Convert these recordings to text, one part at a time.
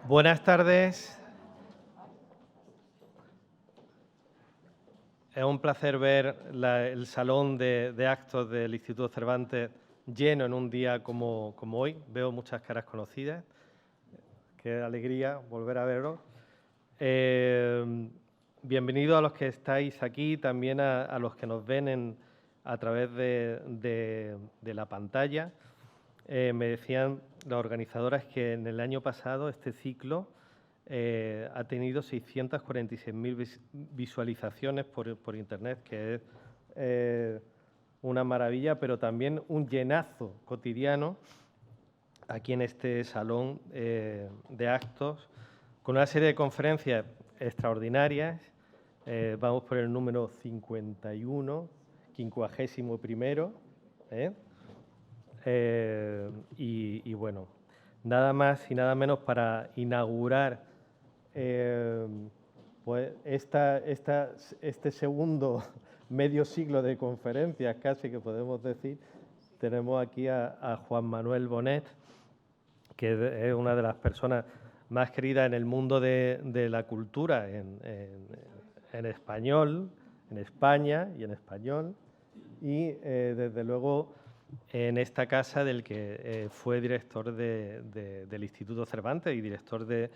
Buenas tardes. Es un placer ver el salón de actos del Instituto Cervantes lleno en un día como hoy. Veo muchas caras conocidas. Qué alegría volver a verlos. Bienvenidos a los que estáis aquí, también a los que nos ven a través de la pantalla. Me decían las organizadoras que en el año pasado este ciclo ha tenido 646.000 visualizaciones por Internet, que es una maravilla, pero también un llenazo cotidiano aquí en este salón de actos, con una serie de conferencias extraordinarias. Vamos por el número 51, 51º. Y bueno, nada más y nada menos para inaugurar pues este segundo medio siglo de conferencias, casi que podemos decir. Tenemos aquí a Juan Manuel Bonet, que es una de las personas más queridas en el mundo de la cultura en español, en España y en español, y desde luego en esta casa del que fue director del Instituto Cervantes y director del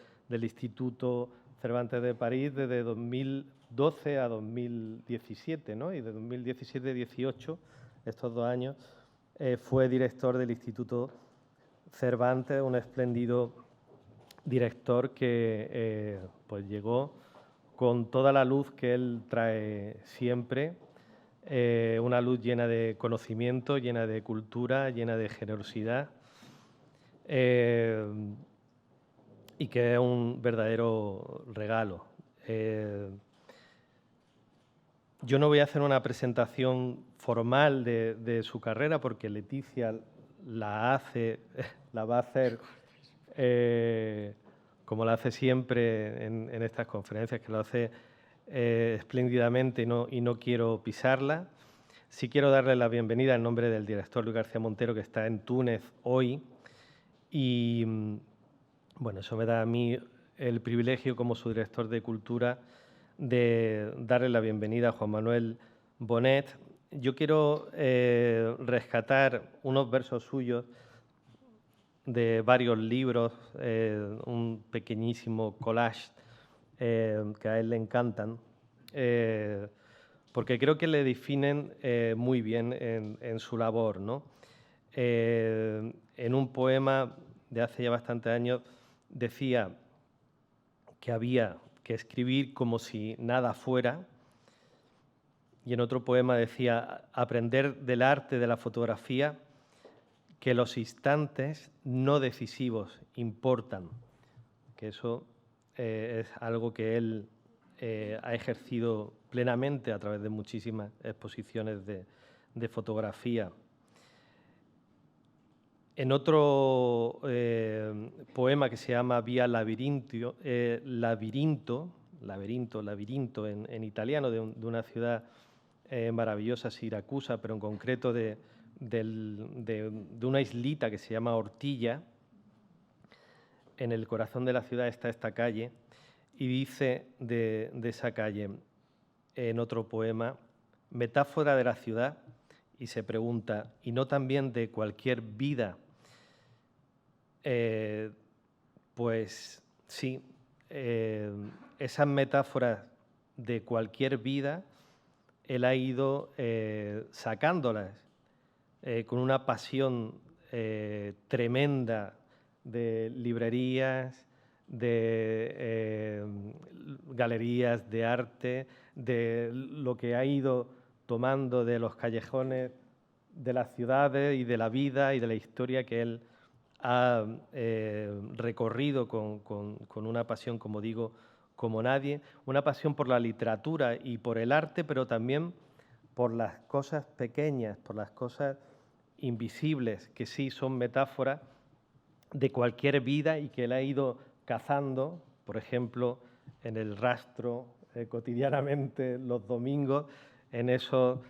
Instituto Cervantes de París desde 2012 a 2017, ¿no? Y de 2017 a 2018, estos 2 años, fue director del Instituto Cervantes, un espléndido director que pues llegó con toda la luz que él trae siempre, una luz llena de conocimiento, llena de cultura, llena de generosidad, y que es un verdadero regalo. Yo no voy a hacer una presentación formal de su carrera porque Leticia la va a hacer como la hace siempre en estas conferencias, que lo hace espléndidamente y no quiero pisarla. Sí quiero darle la bienvenida en nombre del director Luis García Montero, que está en Túnez hoy. Y bueno, eso me da a mí el privilegio, como su director de Cultura, de darle la bienvenida a Juan Manuel Bonet. Yo quiero rescatar unos versos suyos de varios libros, un pequeñísimo collage que a él le encantan, porque creo que le definen muy bien en su labor, ¿no? En un poema de hace ya bastantes años decía que había que escribir como si nada fuera, y en otro poema decía aprender del arte de la fotografía, que los instantes no decisivos importan, que eso es algo que él ha ejercido plenamente a través de muchísimas exposiciones de fotografía. En otro poema que se llama Vía Labirinto en italiano, de una ciudad maravillosa, Siracusa, pero en concreto de una islita que se llama Ortilla. En el corazón de la ciudad está esta calle, y dice de esa calle, en otro poema, metáfora de la ciudad, y se pregunta, ¿y no también de cualquier vida? Pues sí, esas metáforas de cualquier vida, él ha ido sacándolas con una pasión tremenda de librerías, de galerías de arte, de lo que ha ido tomando de los callejones de las ciudades y de la vida y de la historia que él ha recorrido con una pasión, como digo, como nadie, una pasión por la literatura y por el arte, pero también por las cosas pequeñas, por las cosas invisibles, que sí son metáforas de cualquier vida y que él ha ido cazando, por ejemplo, en el rastro cotidianamente los domingos en esos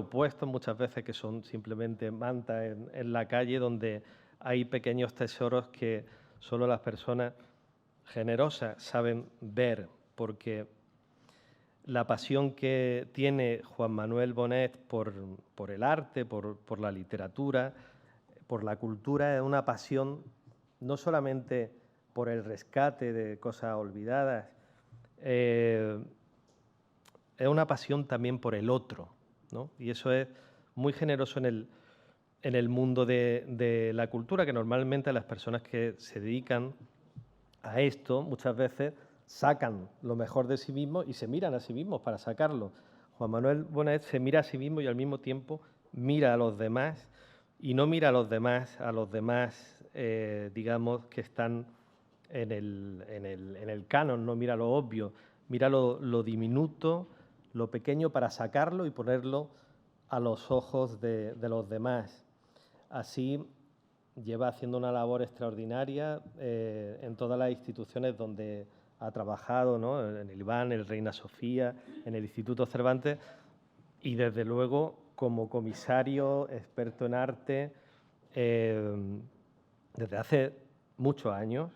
puestos muchas veces que son simplemente mantas en la calle, donde hay pequeños tesoros que solo las personas generosas saben ver, porque la pasión que tiene Juan Manuel Bonet por el arte, por la literatura, por la cultura, es una pasión no solamente por el rescate de cosas olvidadas, es una pasión también por el otro, ¿no? Y eso es muy generoso en el mundo de la cultura, que normalmente las personas que se dedican a esto muchas veces sacan lo mejor de sí mismos y se miran a sí mismos para sacarlo. Juan Manuel Bonet se mira a sí mismo y al mismo tiempo mira a los demás, y no mira a los demás, digamos, que están en el canon, no mira lo obvio, mira lo diminuto, lo pequeño, para sacarlo y ponerlo a los ojos de los demás. Así lleva haciendo una labor extraordinaria en todas las instituciones donde ha trabajado, ¿no? En el IBAN, en el Reina Sofía, en el Instituto Cervantes, y desde luego como comisario experto en arte desde hace muchos años.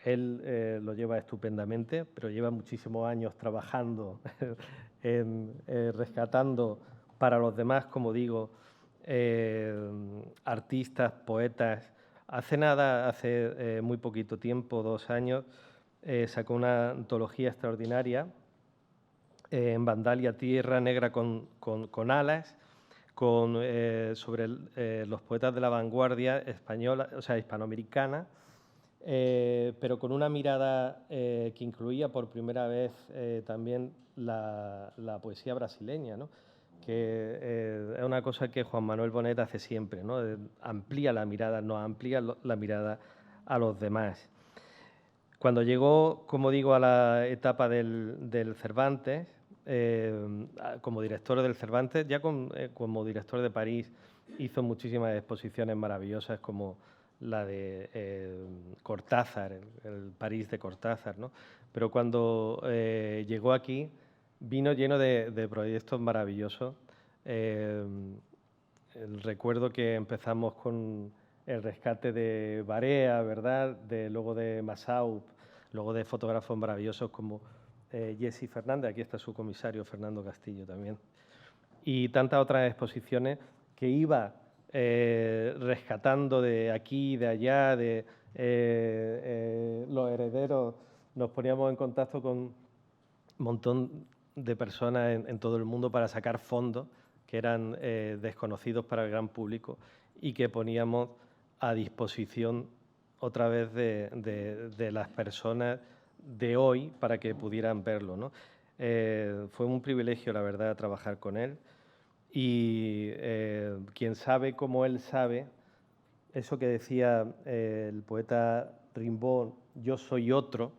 Él lo lleva estupendamente, pero lleva muchísimos años trabajando rescatando para los demás, como digo, artistas, poetas. Hace muy poquito tiempo, 2 años, sacó una antología extraordinaria en Vandalia, Tierra Negra con alas, sobre los poetas de la vanguardia española, o sea, hispanoamericana, pero con una mirada que incluía por primera vez también la poesía brasileña, ¿no? Que es una cosa que Juan Manuel Bonet hace siempre, ¿no? Amplía la mirada, nos amplía la mirada a los demás. Cuando llegó, como digo, a la etapa del Cervantes, como director del Cervantes, ya como director de París, hizo muchísimas exposiciones maravillosas, como la de Cortázar, el París de Cortázar, ¿no? Pero cuando llegó aquí, vino lleno de proyectos maravillosos. Recuerdo que empezamos con el rescate de Barea, ¿verdad? Luego de Massaub, luego de fotógrafos maravillosos como Jesse Fernández, aquí está su comisario, Fernando Castillo también, y tantas otras exposiciones que iba rescatando de aquí, de allá, de los herederos. Nos poníamos en contacto con un montón de personas en todo el mundo para sacar fondos que eran desconocidos para el gran público y que poníamos a disposición otra vez de las personas de hoy para que pudieran verlo, ¿no? Fue un privilegio, la verdad, trabajar con él, y quien sabe como él sabe, eso que decía el poeta Rimbaud, yo soy otro,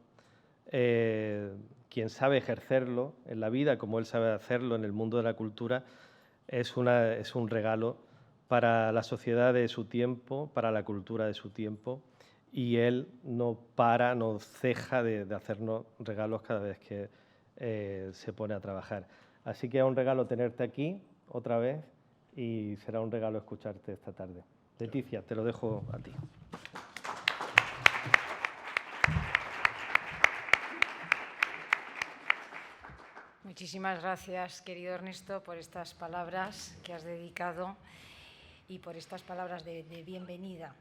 quien sabe ejercerlo en la vida como él sabe hacerlo en el mundo de la cultura, es un regalo para la sociedad de su tiempo, para la cultura de su tiempo, y él no ceja de hacernos regalos cada vez que se pone a trabajar. Así que es un regalo tenerte aquí otra vez y será un regalo escucharte esta tarde. Leticia, te lo dejo a ti. Muchísimas gracias, querido Ernesto, por estas palabras que has dedicado y por estas palabras de bienvenida.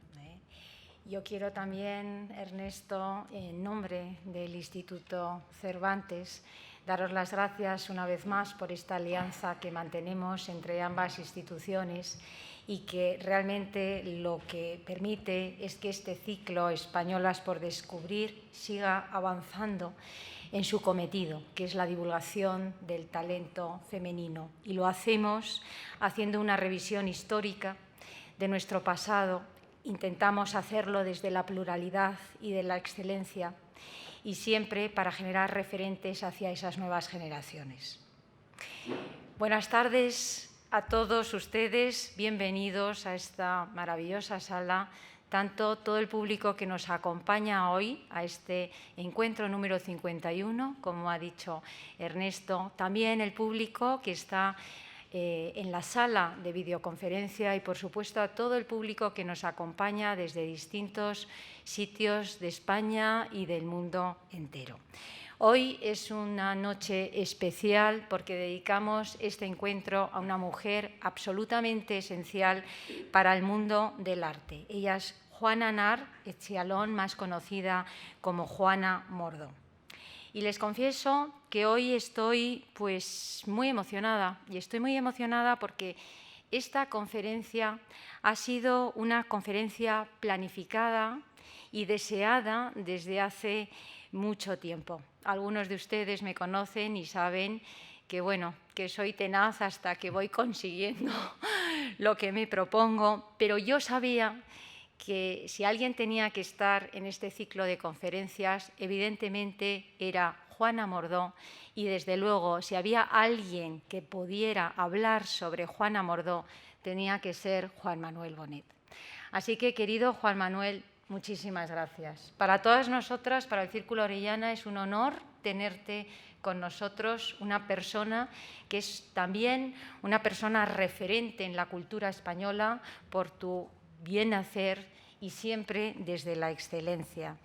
Yo quiero también, Ernesto, en nombre del Instituto Cervantes, daros las gracias una vez más por esta alianza que mantenemos entre ambas instituciones y que realmente lo que permite es que este ciclo Españolas por Descubrir siga avanzando en su cometido, que es la divulgación del talento femenino. Y lo hacemos haciendo una revisión histórica de nuestro pasado. Intentamos hacerlo desde la pluralidad y de la excelencia y siempre para generar referentes hacia esas nuevas generaciones. Buenas tardes a todos ustedes, bienvenidos a esta maravillosa sala tanto todo el público que nos acompaña hoy a este encuentro número 51, como ha dicho Ernesto, también el público que está en la sala de videoconferencia y, por supuesto, a todo el público que nos acompaña desde distintos sitios de España y del mundo entero. Hoy es una noche especial porque dedicamos este encuentro a una mujer absolutamente esencial para el mundo del arte. Ella es Juana Nar Etxealón, más conocida como Juana Mordó. Y les confieso que hoy estoy muy emocionada, y estoy muy emocionada porque esta conferencia ha sido una conferencia planificada y deseada desde hace mucho tiempo. Algunos de ustedes me conocen y saben que, que soy tenaz hasta que voy consiguiendo lo que me propongo, pero yo sabía que si alguien tenía que estar en este ciclo de conferencias, evidentemente era Juana Mordó, y desde luego, si había alguien que pudiera hablar sobre Juana Mordó, tenía que ser Juan Manuel Bonet. Así que, querido Juan Manuel, muchísimas gracias. Para todas nosotras, para el Círculo Orellana, es un honor tenerte con nosotros, una persona que es también una persona referente en la cultura española por tu bien hacer y siempre desde la excelencia.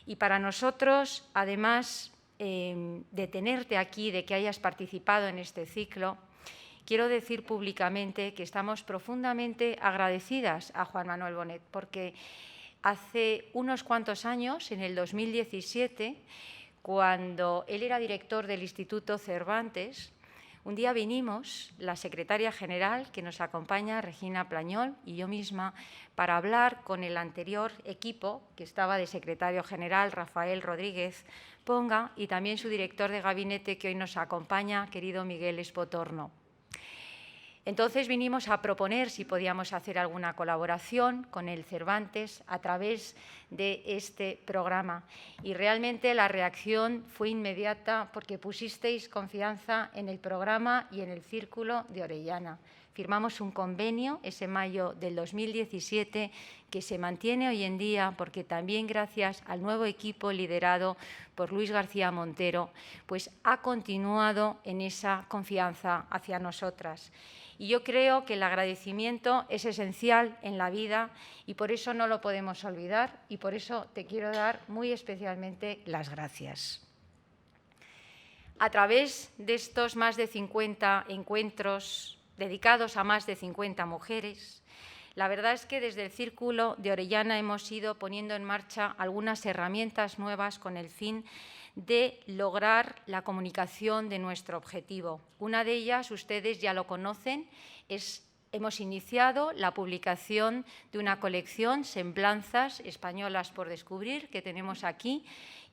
Y para nosotros, además de tenerte aquí, de que hayas participado en este ciclo, quiero decir públicamente que estamos profundamente agradecidas a Juan Manuel Bonet, porque hace unos cuantos años, en el 2017, cuando él era director del Instituto Cervantes, un día vinimos, la secretaria general que nos acompaña, Regina Plañol, y yo misma, para hablar con el anterior equipo, que estaba de secretario general, Rafael Rodríguez Ponga, y también su director de gabinete, que hoy nos acompaña, querido Miguel Espotorno. Entonces vinimos a proponer si podíamos hacer alguna colaboración con el Cervantes a través de este programa. Y realmente la reacción fue inmediata porque pusisteis confianza en el programa y en el Círculo de Orellana. Firmamos un convenio ese mayo del 2017 que se mantiene hoy en día porque también gracias al nuevo equipo liderado por Luis García Montero, pues ha continuado en esa confianza hacia nosotras. Y yo creo que el agradecimiento es esencial en la vida y por eso no lo podemos olvidar y por eso te quiero dar muy especialmente las gracias. A través de estos más de 50 encuentros dedicados a más de 50 mujeres, la verdad es que desde el Círculo de Orellana hemos ido poniendo en marcha algunas herramientas nuevas con el fin de lograr la comunicación de nuestro objetivo. Una de ellas, ustedes ya lo conocen, hemos iniciado la publicación de una colección, Semblanzas españolas por descubrir, que tenemos aquí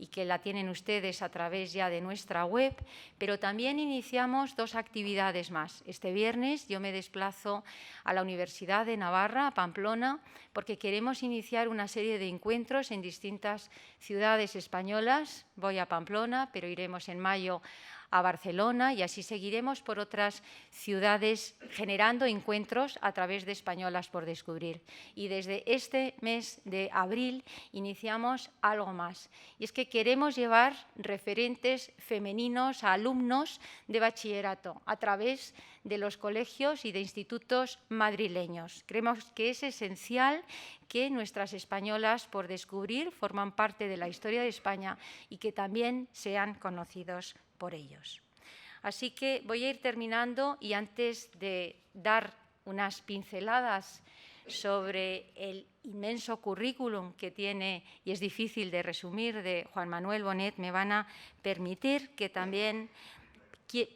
y que la tienen ustedes a través ya de nuestra web, pero también iniciamos dos actividades más. Este viernes yo me desplazo a la Universidad de Navarra, a Pamplona, porque queremos iniciar una serie de encuentros en distintas ciudades españolas. Voy a Pamplona, pero iremos en mayo a Barcelona y así seguiremos por otras ciudades generando encuentros a través de Españolas por Descubrir. Y desde este mes de abril iniciamos algo más. Y es que queremos llevar referentes femeninos a alumnos de bachillerato a través de los colegios y de institutos madrileños. Creemos que es esencial que nuestras Españolas por Descubrir forman parte de la historia de España y que también sean conocidos por ellos. Así que voy a ir terminando y antes de dar unas pinceladas sobre el inmenso currículum que tiene y es difícil de resumir de Juan Manuel Bonet, me van a permitir que también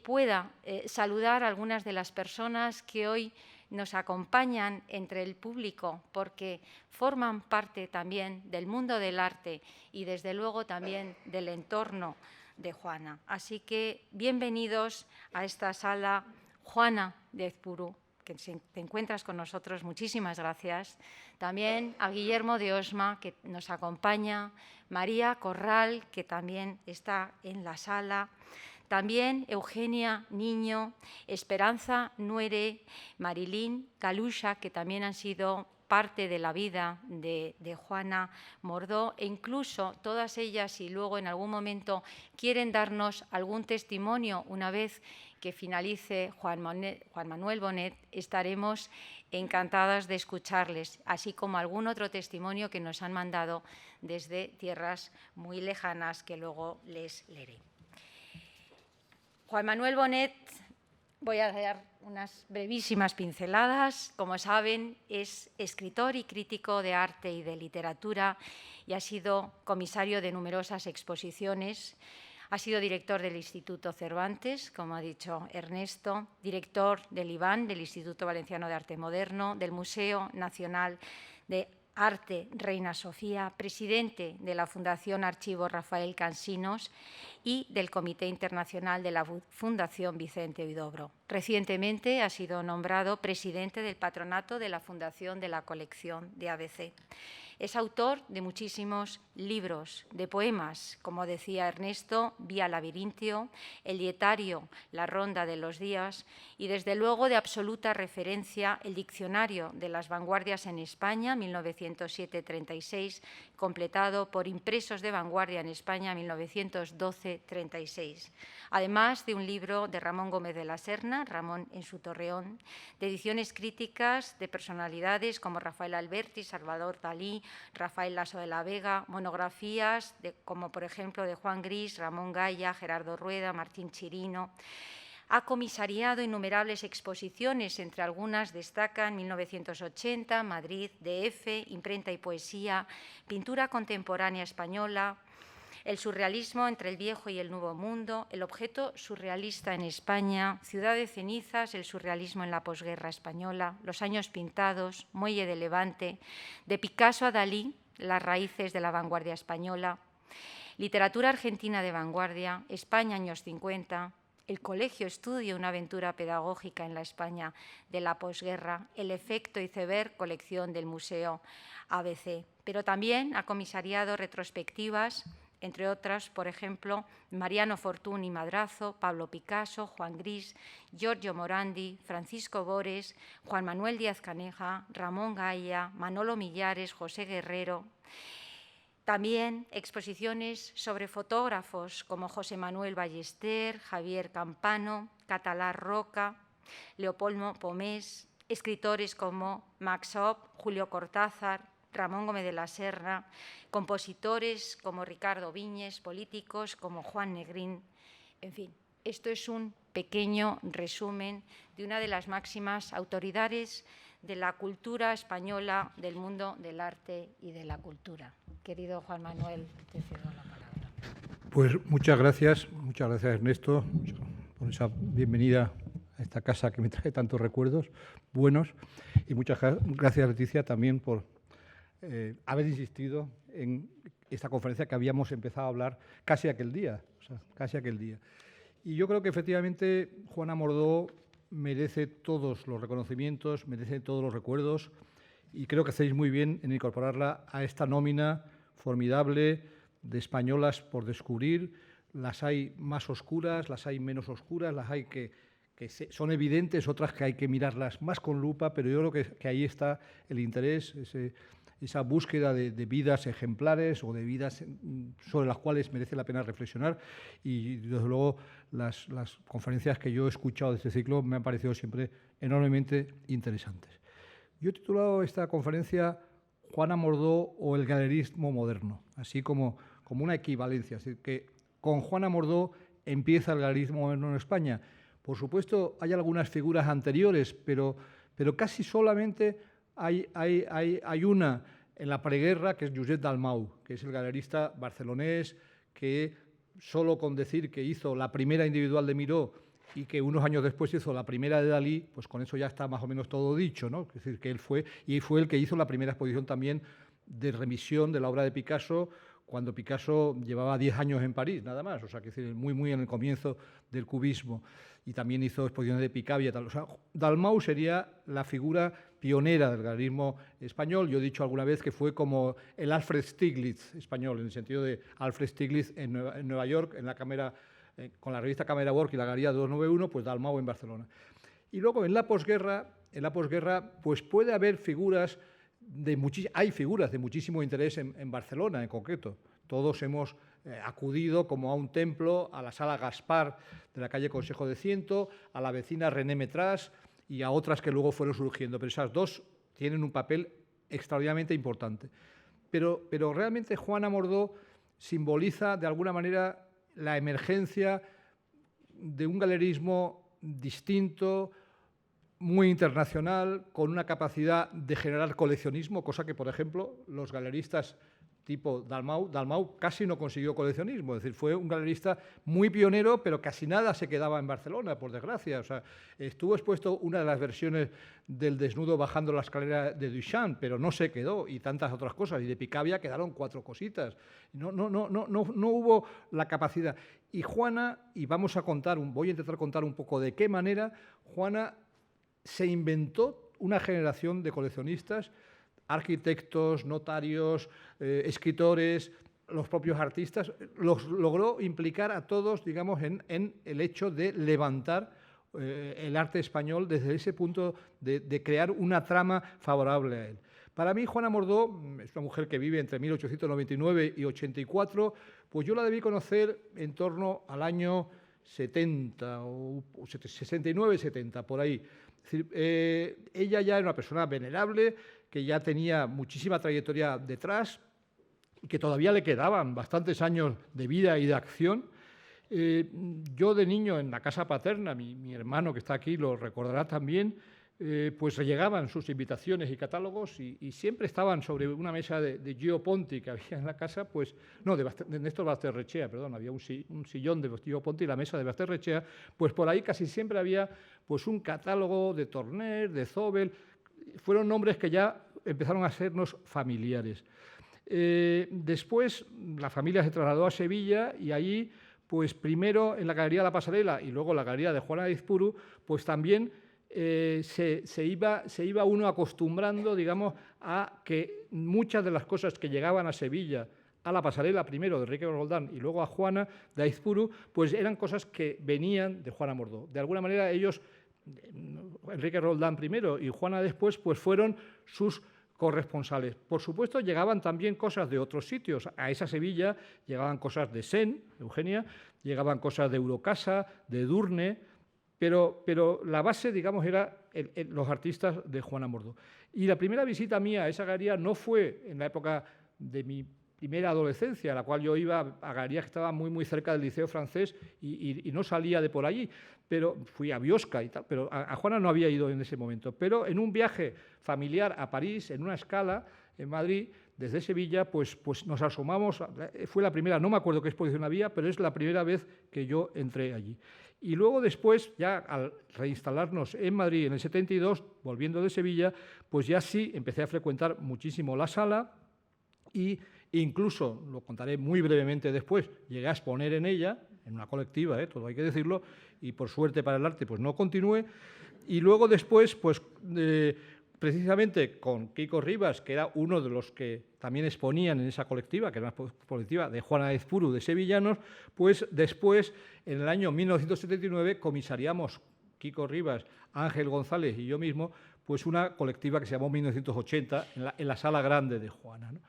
pueda saludar a algunas de las personas que hoy nos acompañan entre el público porque forman parte también del mundo del arte y desde luego también del entorno de Juana. Así que bienvenidos a esta sala. Juana de Ezpuru, que te encuentras con nosotros, muchísimas gracias. También a Guillermo de Osma, que nos acompaña, María Corral, que también está en la sala, también Eugenia Niño, Esperanza Nuere, Marilín Galusha, que también han sido parte de la vida de Juana Mordó, e incluso todas ellas, si luego en algún momento quieren darnos algún testimonio una vez que finalice Juan Manuel Bonet, estaremos encantadas de escucharles, así como algún otro testimonio que nos han mandado desde tierras muy lejanas que luego les leeré. Juan Manuel Bonet, voy a dar unas brevísimas pinceladas. Como saben, es escritor y crítico de arte y de literatura y ha sido comisario de numerosas exposiciones. Ha sido director del Instituto Cervantes, como ha dicho Ernesto, director del IVAN, del Instituto Valenciano de Arte Moderno, del Museo Nacional de Arte Reina Sofía, presidente de la Fundación Archivo Rafael Cansinos y del Comité Internacional de la Fundación Vicente Huidobro. Recientemente ha sido nombrado presidente del patronato de la Fundación de la Colección de ABC. Es autor de muchísimos libros, de poemas, como decía Ernesto, Vía Labirintio, El Dietario, La Ronda de los Días y, desde luego, de absoluta referencia, el Diccionario de las Vanguardias en España, 1907-36, completado por Impresos de Vanguardia en España, 1912-36. Además de un libro de Ramón Gómez de la Serna, Ramón en su Torreón, de ediciones críticas de personalidades como Rafael Alberti, Salvador Dalí, Rafael Lasso de la Vega, monografías como por ejemplo de Juan Gris, Ramón Gaya, Gerardo Rueda, Martín Chirino. Ha comisariado innumerables exposiciones, entre algunas destacan 1980, Madrid, DF, Imprenta y Poesía, Pintura Contemporánea Española, el surrealismo entre el viejo y el nuevo mundo, el objeto surrealista en España, Ciudad de cenizas, el surrealismo en la posguerra española, Los años pintados, Muelle de Levante, de Picasso a Dalí, las raíces de la vanguardia española, literatura argentina de vanguardia, España años 50, el Colegio Estudio, una aventura pedagógica en la España de la posguerra, el efecto iceberg, colección del Museo ABC. Pero también ha comisariado retrospectivas, entre otras, por ejemplo, Mariano Fortuny Madrazo, Pablo Picasso, Juan Gris, Giorgio Morandi, Francisco Bores, Juan Manuel Díaz Caneja, Ramón Gaya, Manolo Millares, José Guerrero. También exposiciones sobre fotógrafos como José Manuel Ballester, Javier Campano, Catalá Roca, Leopoldo Pomés, escritores como Max Opp, Julio Cortázar, Ramón Gómez de la Serna, compositores como Ricardo Viñes, políticos como Juan Negrín. En fin, esto es un pequeño resumen de una de las máximas autoridades de la cultura española, del mundo del arte y de la cultura. Querido Juan Manuel, te cedo la palabra. Pues muchas gracias Ernesto, por esa bienvenida a esta casa que me trae tantos recuerdos buenos, y muchas gracias Leticia también por haber insistido en esta conferencia que habíamos empezado a hablar casi aquel día. Y yo creo que efectivamente Juana Mordó merece todos los reconocimientos, merece todos los recuerdos, y creo que hacéis muy bien en incorporarla a esta nómina formidable de españolas por descubrir. Las hay más oscuras, las hay menos oscuras, las hay que son evidentes, otras que hay que mirarlas más con lupa, pero yo creo que ahí está el interés, esa búsqueda de vidas ejemplares o de vidas sobre las cuales merece la pena reflexionar. Y, desde luego, las conferencias que yo he escuchado de este ciclo me han parecido siempre enormemente interesantes. Yo he titulado esta conferencia Juana Mordó o el galerismo moderno, así como una equivalencia. Es decir, que con Juana Mordó empieza el galerismo moderno en España. Por supuesto, hay algunas figuras anteriores, pero casi solamente hay una en la preguerra, que es Josep Dalmau, que es el galerista barcelonés, que solo con decir que hizo la primera individual de Miró y que unos años después hizo la primera de Dalí, pues con eso ya está más o menos todo dicho, ¿no? Es decir, que él fue el que hizo la primera exposición también de remisión de la obra de Picasso, cuando Picasso llevaba 10 años en París, nada más, o sea, que es decir, muy en el comienzo del cubismo, y también hizo exposiciones de Picabia y tal. O sea, Dalmau sería la figura pionera del galerismo español. Yo he dicho alguna vez que fue como el Alfred Stieglitz español, en el sentido de Alfred Stieglitz en Nueva York, en la cámara, con la revista Camera Work y la Galería 291, pues Dalmau en Barcelona. Y luego en la posguerra pues puede haber figuras hay figuras de muchísimo interés en Barcelona, en concreto. Todos hemos acudido como a un templo, a la Sala Gaspar de la calle Consejo de Ciento, a la vecina René Metras y a otras que luego fueron surgiendo. Pero esas dos tienen un papel extraordinariamente importante. Pero realmente Juana Mordó simboliza de alguna manera la emergencia de un galerismo distinto, muy internacional, con una capacidad de generar coleccionismo, cosa que, por ejemplo, los galeristas tipo Dalmau casi no consiguió coleccionismo. Es decir, fue un galerista muy pionero, pero casi nada se quedaba en Barcelona, por desgracia. O sea, estuvo expuesto una de las versiones del desnudo bajando la escalera de Duchamp, pero no se quedó, y tantas otras cosas. Y de Picabia quedaron 4 cositas. No hubo la capacidad. Y Juana, y voy a intentar contar un poco de qué manera Juana se inventó una generación de coleccionistas, arquitectos, notarios, escritores, los propios artistas, los logró implicar a todos, digamos, en el hecho de levantar el arte español desde ese punto de crear una trama favorable a él. Para mí, Juana Mordó es una mujer que vive entre 1899 y 84, pues yo la debí conocer en torno al año 70, o 69, 70, por ahí. Es decir, ella ya era una persona venerable, que ya tenía muchísima trayectoria detrás y que todavía le quedaban bastantes años de vida y de acción. Yo de niño en la casa paterna, mi hermano que está aquí lo recordará también, pues llegaban sus invitaciones y catálogos y siempre estaban sobre una mesa de Gio Ponti que había en la casa, pues no, de Néstor Basterrechea, perdón, había un sillón de Gio Ponti y la mesa de Basterrechea, pues por ahí casi siempre había pues un catálogo de Torner, de Zobel. Fueron nombres que ya empezaron a sernos familiares. Después la familia se trasladó a Sevilla y allí, pues primero en la Galería de la Pasarela y luego la Galería de Juana de Aizpuru, pues también se iba uno acostumbrando, digamos, a que muchas de las cosas que llegaban a Sevilla, a la Pasarela primero de Enrique Roldán y luego a Juana de Aizpuru, pues eran cosas que venían de Juana Mordó. De alguna manera ellos, Enrique Roldán primero y Juana después, pues fueron sus corresponsales. Por supuesto, llegaban también cosas de otros sitios. A esa Sevilla llegaban cosas de Sen, Eugenia, llegaban cosas de Eurocasa, de Durne, pero la base, digamos, era los artistas de Juana Mordó. Y la primera visita mía a esa galería no fue en la época de mi primera adolescencia, a la cual yo iba a galerías que estaban muy, muy cerca del Liceo Francés y no salía de por allí, pero fui a Biosca y tal, pero a Juana no había ido en ese momento. Pero en un viaje familiar a París, en una escala en Madrid, desde Sevilla, pues nos asomamos, fue la primera, no me acuerdo qué exposición había, pero es la primera vez que yo entré allí. Y luego después, ya al reinstalarnos en Madrid en el 72, volviendo de Sevilla, pues ya sí empecé a frecuentar muchísimo la sala y incluso, lo contaré muy brevemente después, llegué a exponer en ella, en una colectiva, todo hay que decirlo, y por suerte para el arte pues no continué. Y luego después, pues precisamente con Kiko Rivas, que era uno de los que también exponían en esa colectiva, que era una colectiva de Juana de Aizpuru, de sevillanos, pues después, en el año 1979, comisariamos Kiko Rivas, Ángel González y yo mismo, pues una colectiva que se llamó 1980 en la Sala Grande de Juana, ¿no?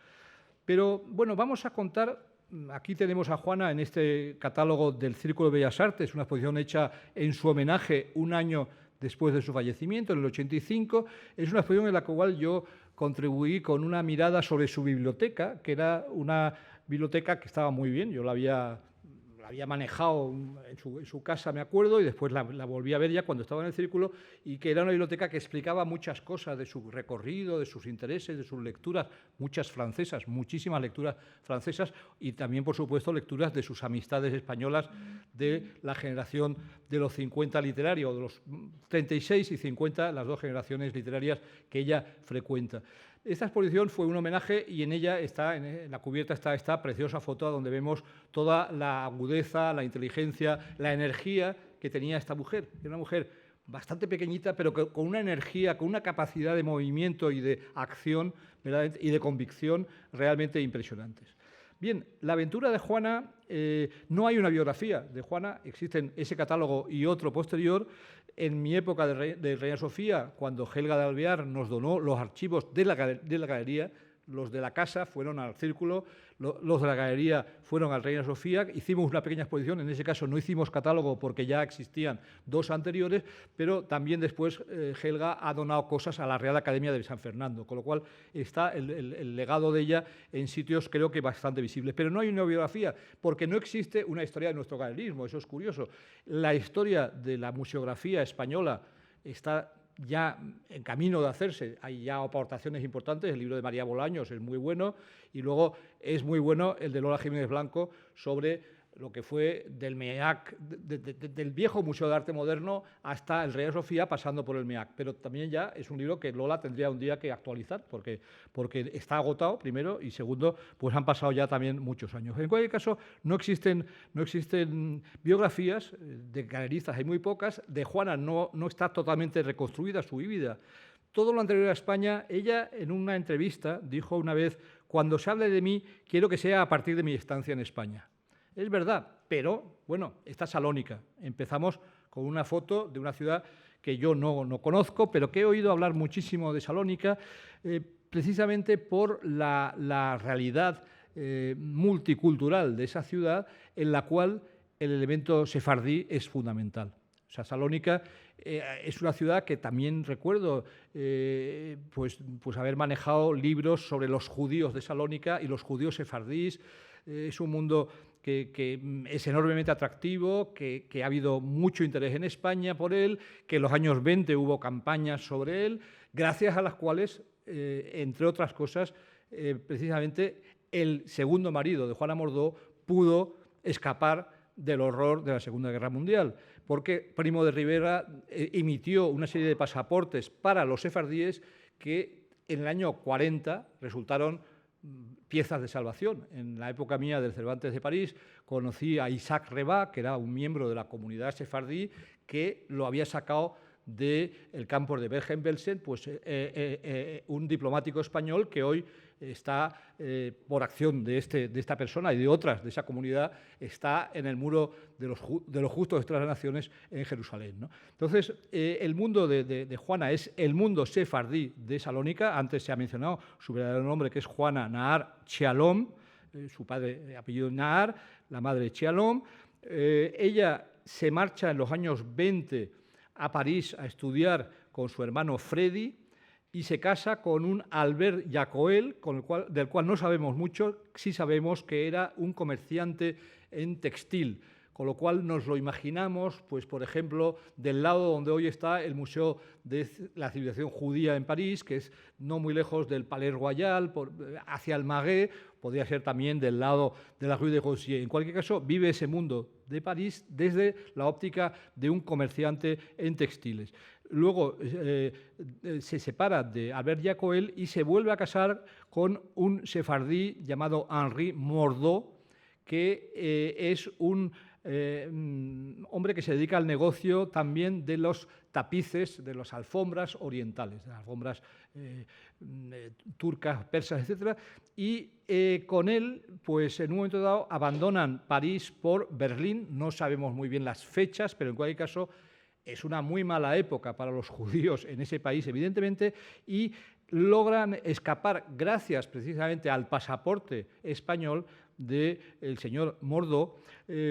Pero, bueno, vamos a contar, aquí tenemos a Juana en este catálogo del Círculo de Bellas Artes, una exposición hecha en su homenaje un año después de su fallecimiento, en el 85. Es una exposición en la cual yo contribuí con una mirada sobre su biblioteca, que era una biblioteca que estaba muy bien, yo la había manejado en su casa, me acuerdo, y después la volví a ver ya cuando estaba en el Círculo, y que era una biblioteca que explicaba muchas cosas de su recorrido, de sus intereses, de sus lecturas, muchas francesas, muchísimas lecturas francesas, y también, por supuesto, lecturas de sus amistades españolas de la generación de los 50 literarios, de los 36 y 50, las dos generaciones literarias que ella frecuenta. Esta exposición fue un homenaje y en ella está, en la cubierta está esta preciosa foto donde vemos toda la agudeza, la inteligencia, la energía que tenía esta mujer. Era una mujer bastante pequeñita, pero con una energía, con una capacidad de movimiento y de acción, ¿verdad?, y de convicción realmente impresionantes. Bien, la aventura de Juana, no hay una biografía de Juana, existen ese catálogo y otro posterior. en mi época de Reina Sofía, cuando Helga de Alvear nos donó los archivos de la galería, los de la casa fueron al Círculo, los de la galería fueron al Reina Sofía, hicimos una pequeña exposición, en ese caso no hicimos catálogo porque ya existían 2 anteriores, pero también después Helga ha donado cosas a la Real Academia de San Fernando, con lo cual está el legado de ella en sitios creo que bastante visibles. Pero no hay una biografía, porque no existe una historia de nuestro galerismo, eso es curioso. La historia de la museografía española está ya en camino de hacerse, hay ya aportaciones importantes, el libro de María Bolaños es muy bueno y luego es muy bueno el de Lola Jiménez Blanco sobre lo que fue del MEAC, del viejo Museo de Arte Moderno hasta el Reina Sofía, pasando por el MEAC. Pero también ya es un libro que Lola tendría un día que actualizar, porque está agotado, primero, y segundo, pues han pasado ya también muchos años. En cualquier caso, no existen biografías de galeristas, hay muy pocas. De Juana no está totalmente reconstruida su vida. Todo lo anterior a España, ella en una entrevista dijo una vez: cuando se hable de mí, quiero que sea a partir de mi estancia en España. Es verdad, pero, bueno, está Salónica. Empezamos con una foto de una ciudad que yo no conozco, pero que he oído hablar muchísimo de Salónica, precisamente por la realidad multicultural de esa ciudad, en la cual el elemento sefardí es fundamental. O sea, Salónica es una ciudad que también recuerdo pues haber manejado libros sobre los judíos de Salónica y los judíos sefardíes. Es un mundo que es enormemente atractivo, que ha habido mucho interés en España por él, que en los años 20 hubo campañas sobre él, gracias a las cuales, entre otras cosas, precisamente el segundo marido de Juana Mordó pudo escapar del horror de la Segunda Guerra Mundial, porque Primo de Rivera emitió una serie de pasaportes para los sefardíes que en el año 40 resultaron piezas de salvación. En la época mía del Cervantes de París conocí a Isaac Rebá, que era un miembro de la comunidad sefardí, que lo había sacado del campo de Bergen-Belsen, pues un diplomático español que hoy está, por acción de esta persona y de otras de esa comunidad, está en el muro de los justos de las naciones en Jerusalén, ¿no? Entonces, el mundo de Juana es el mundo sefardí de Salónica. Antes se ha mencionado su verdadero nombre, que es Juana Nahar Shalom, su padre apellido Nahar, la madre Shalom. Ella se marcha en los años 20 a París a estudiar con su hermano Freddy, y se casa con un Albert Jacoel, del cual no sabemos mucho. Sí sabemos que era un comerciante en textil, con lo cual nos lo imaginamos, pues, por ejemplo, del lado donde hoy está el Museo de la Civilización Judía en París, que es no muy lejos del Palais Royal, hacia el Marais, podría ser también del lado de la Rue de Rosier. En cualquier caso, vive ese mundo de París desde la óptica de un comerciante en textiles. Luego se separa de Albert Jacoel y se vuelve a casar con un sefardí llamado Henri Mordó, que es un hombre que se dedica al negocio también de los tapices, de las alfombras orientales, de las alfombras turcas, persas, etc. Y con él, pues en un momento dado, abandonan París por Berlín. No sabemos muy bien las fechas, pero en cualquier caso es una muy mala época para los judíos en ese país, evidentemente, y logran escapar, gracias precisamente al pasaporte español del señor Mordó,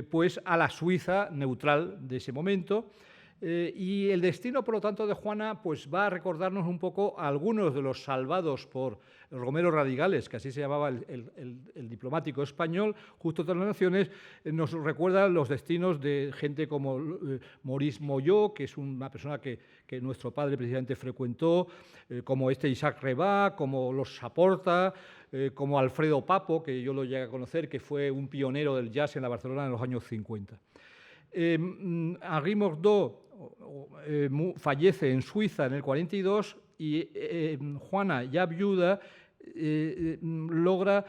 pues a la Suiza neutral de ese momento. Y el destino, por lo tanto, de Juana, pues va a recordarnos un poco a algunos de los salvados por Romero Radigales, que así se llamaba el diplomático español, justo de las naciones. Nos recuerda los destinos de gente como Maurice Moyot, que es una persona que nuestro padre precisamente frecuentó, como Isaac Rebá, como los Saporta, como Alfredo Papo, que yo lo llegué a conocer, que fue un pionero del jazz en la Barcelona en los años 50. Henri Mordó fallece en Suiza en el 42 y Juana, ya viuda, logra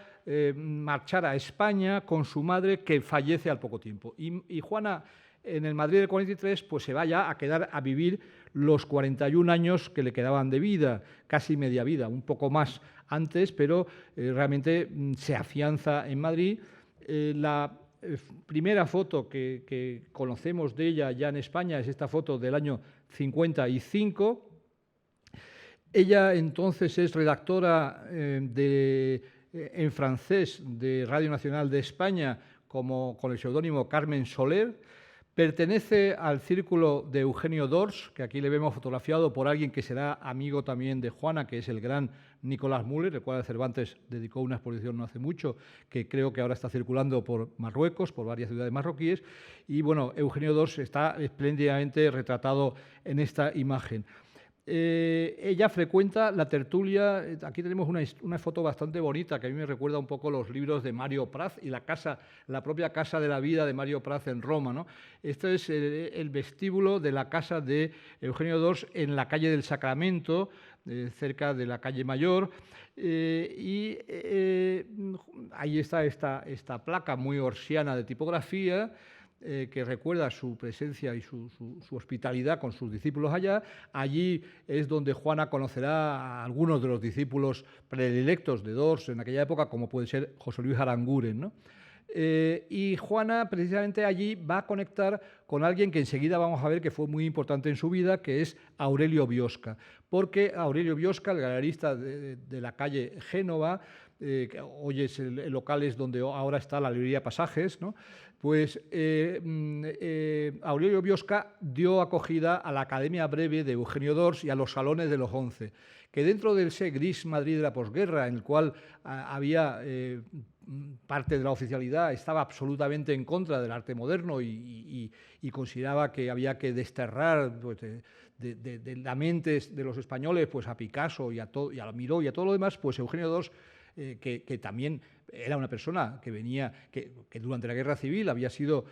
marchar a España con su madre, que fallece al poco tiempo. Y Juana, en el Madrid del 43, pues se va ya a quedar a vivir los 41 años que le quedaban de vida, casi media vida, un poco más antes, pero realmente se afianza en Madrid. La primera foto que conocemos de ella ya en España es esta foto del año 55. Ella entonces es redactora en francés de Radio Nacional de España con el seudónimo Carmen Soler. Pertenece al círculo de Eugenio d'Ors, que aquí le vemos fotografiado por alguien que será amigo también de Juana, que es el gran Nicolás Müller, el cual Cervantes dedicó una exposición no hace mucho, que creo que ahora está circulando por Marruecos, por varias ciudades marroquíes. Y bueno, Eugenio d'Ors está espléndidamente retratado en esta imagen. Ella frecuenta la tertulia. Aquí tenemos una foto bastante bonita que a mí me recuerda un poco los libros de Mario Praz y la propia Casa de la Vida de Mario Praz en Roma, ¿no? Este es el vestíbulo de la casa de Eugenio d'Ors en la calle del Sacramento, cerca de la calle Mayor, y ahí está esta placa muy orsiana de tipografía, que recuerda su presencia y su hospitalidad con sus discípulos allá. Allí es donde Juana conocerá a algunos de los discípulos predilectos de d'Ors en aquella época, como puede ser José Luis Aranguren, ¿no? Y Juana precisamente allí va a conectar con alguien que enseguida vamos a ver que fue muy importante en su vida, que es Aurelio Biosca, porque Aurelio Biosca, el galerista de la calle Génova, que hoy es el local es donde ahora está la librería Pasajes, ¿no? Pues Aurelio Biosca dio acogida a la Academia Breve de Eugenio d'Ors y a los Salones de los 11, que dentro del ese gris Madrid de la posguerra, en el cual había parte de la oficialidad estaba absolutamente en contra del arte moderno y consideraba que había que desterrar pues, de la mente de los españoles pues, a Picasso y a Miró y a todo lo demás, pues Eugenio d'Ors, que también era una persona que venía, que durante la Guerra Civil había sido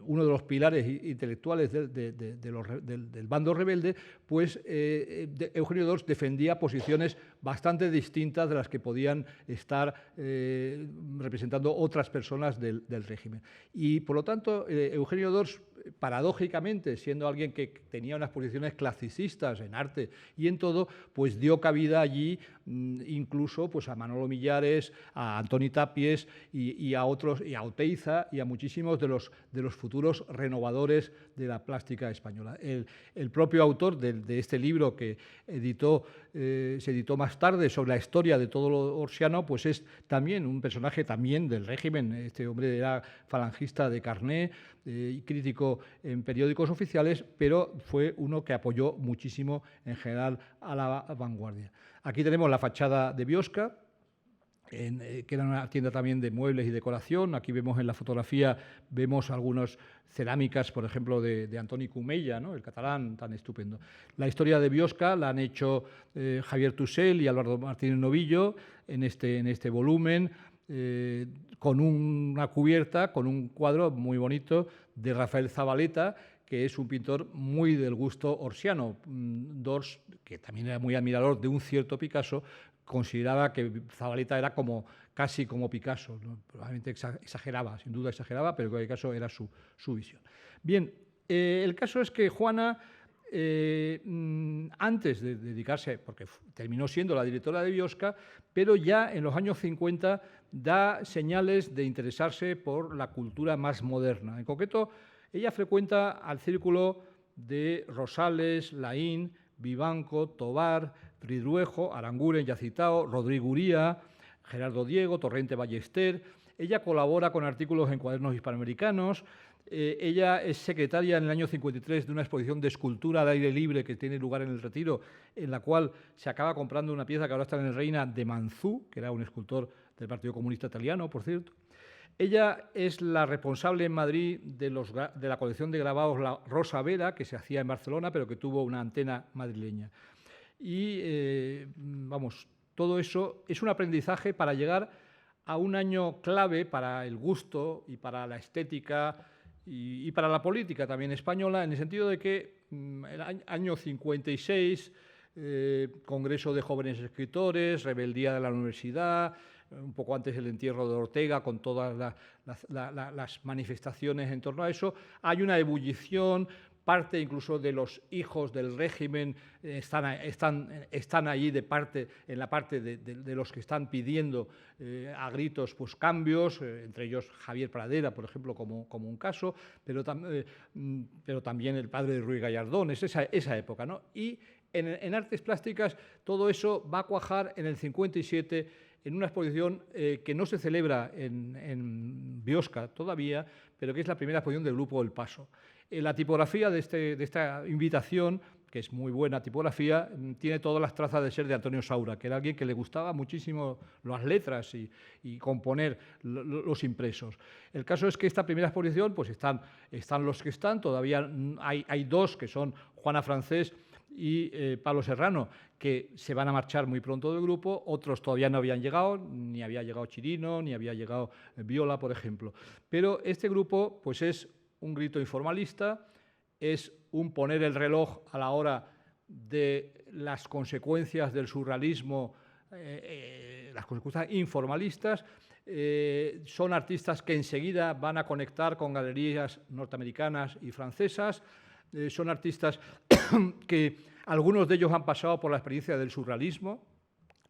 uno de los pilares intelectuales del bando rebelde, pues Eugenio d'Ors defendía posiciones bastante distintas de las que podían estar representando otras personas del régimen. Y, por lo tanto, Eugenio d'Ors, paradójicamente, siendo alguien que tenía unas posiciones clasicistas en arte y en todo, pues dio cabida allí incluso pues, a Manolo Millares, a Antoni Tapies y a otros, y a Oteiza y a muchísimos de los futuros renovadores de la plástica española. El propio autor de este libro que se editó más tarde sobre la historia de todo lo orsiano, pues es también un personaje también del régimen. Este hombre era falangista de carné y crítico en periódicos oficiales, pero fue uno que apoyó muchísimo en general a la vanguardia. Aquí tenemos la fachada de Biosca, que era una tienda también de muebles y decoración. Aquí vemos en la fotografía, vemos algunas cerámicas, por ejemplo, de Antoni Comella, ¿no? El catalán tan estupendo. La historia de Biosca la han hecho Javier Tussell y Álvaro Martínez Novillo en este volumen, con una cubierta, con un cuadro muy bonito de Rafael Zabaleta, que es un pintor muy del gusto orsiano. d'Ors, que también era muy admirador de un cierto Picasso, consideraba que Zabaleta era casi como Picasso, ¿no? Probablemente exageraba, sin duda exageraba, pero en cualquier caso era su visión. Bien, el caso es que Juana, antes de dedicarse, porque terminó siendo la directora de Biosca, pero ya en los años 50 da señales de interesarse por la cultura más moderna. En concreto, ella frecuenta al círculo de Rosales, Laín, Vivanco, Tobar, Ridruejo, Aranguren, ya citado, Rodrigo Uría, Gerardo Diego, Torrente Ballester. Ella colabora con artículos en cuadernos hispanoamericanos. Ella es secretaria en el año 53 de una exposición de escultura al aire libre que tiene lugar en el Retiro, en la cual se acaba comprando una pieza que ahora está en el Reina de Manzú, que era un escultor del Partido Comunista Italiano, por cierto. Ella es la responsable en Madrid de la colección de grabados La Rosa Vera, que se hacía en Barcelona, pero que tuvo una antena madrileña. Y, todo eso es un aprendizaje para llegar a un año clave para el gusto y para la estética y para la política también española, en el sentido de que el año 56, Congreso de Jóvenes Escritores, rebeldía de la universidad, un poco antes el entierro de Ortega, con todas las manifestaciones en torno a eso, hay una ebullición parte incluso de los hijos del régimen están allí en la parte de los que están pidiendo a gritos pues, cambios, entre ellos Javier Pradera, por ejemplo, como un caso, pero también el padre de Ruy Gallardón, es esa época, ¿no? Y en artes plásticas todo eso va a cuajar en el 57 en una exposición que no se celebra en Biosca todavía, pero que es la primera exposición del Grupo El Paso. La tipografía de esta invitación, que es muy buena tipografía, tiene todas las trazas de ser de Antonio Saura, que era alguien que le gustaba muchísimo las letras y componer los impresos. El caso es que esta primera exposición, pues están los que están, todavía hay dos, que son Juana Francés y Pablo Serrano, que se van a marchar muy pronto del grupo, otros todavía no habían llegado, ni había llegado Chirino, ni había llegado Viola, por ejemplo. Pero este grupo pues es un grito informalista, es un poner el reloj a la hora de las consecuencias del surrealismo, las consecuencias informalistas. Son artistas que enseguida van a conectar con galerías norteamericanas y francesas. Son artistas que algunos de ellos han pasado por la experiencia del surrealismo,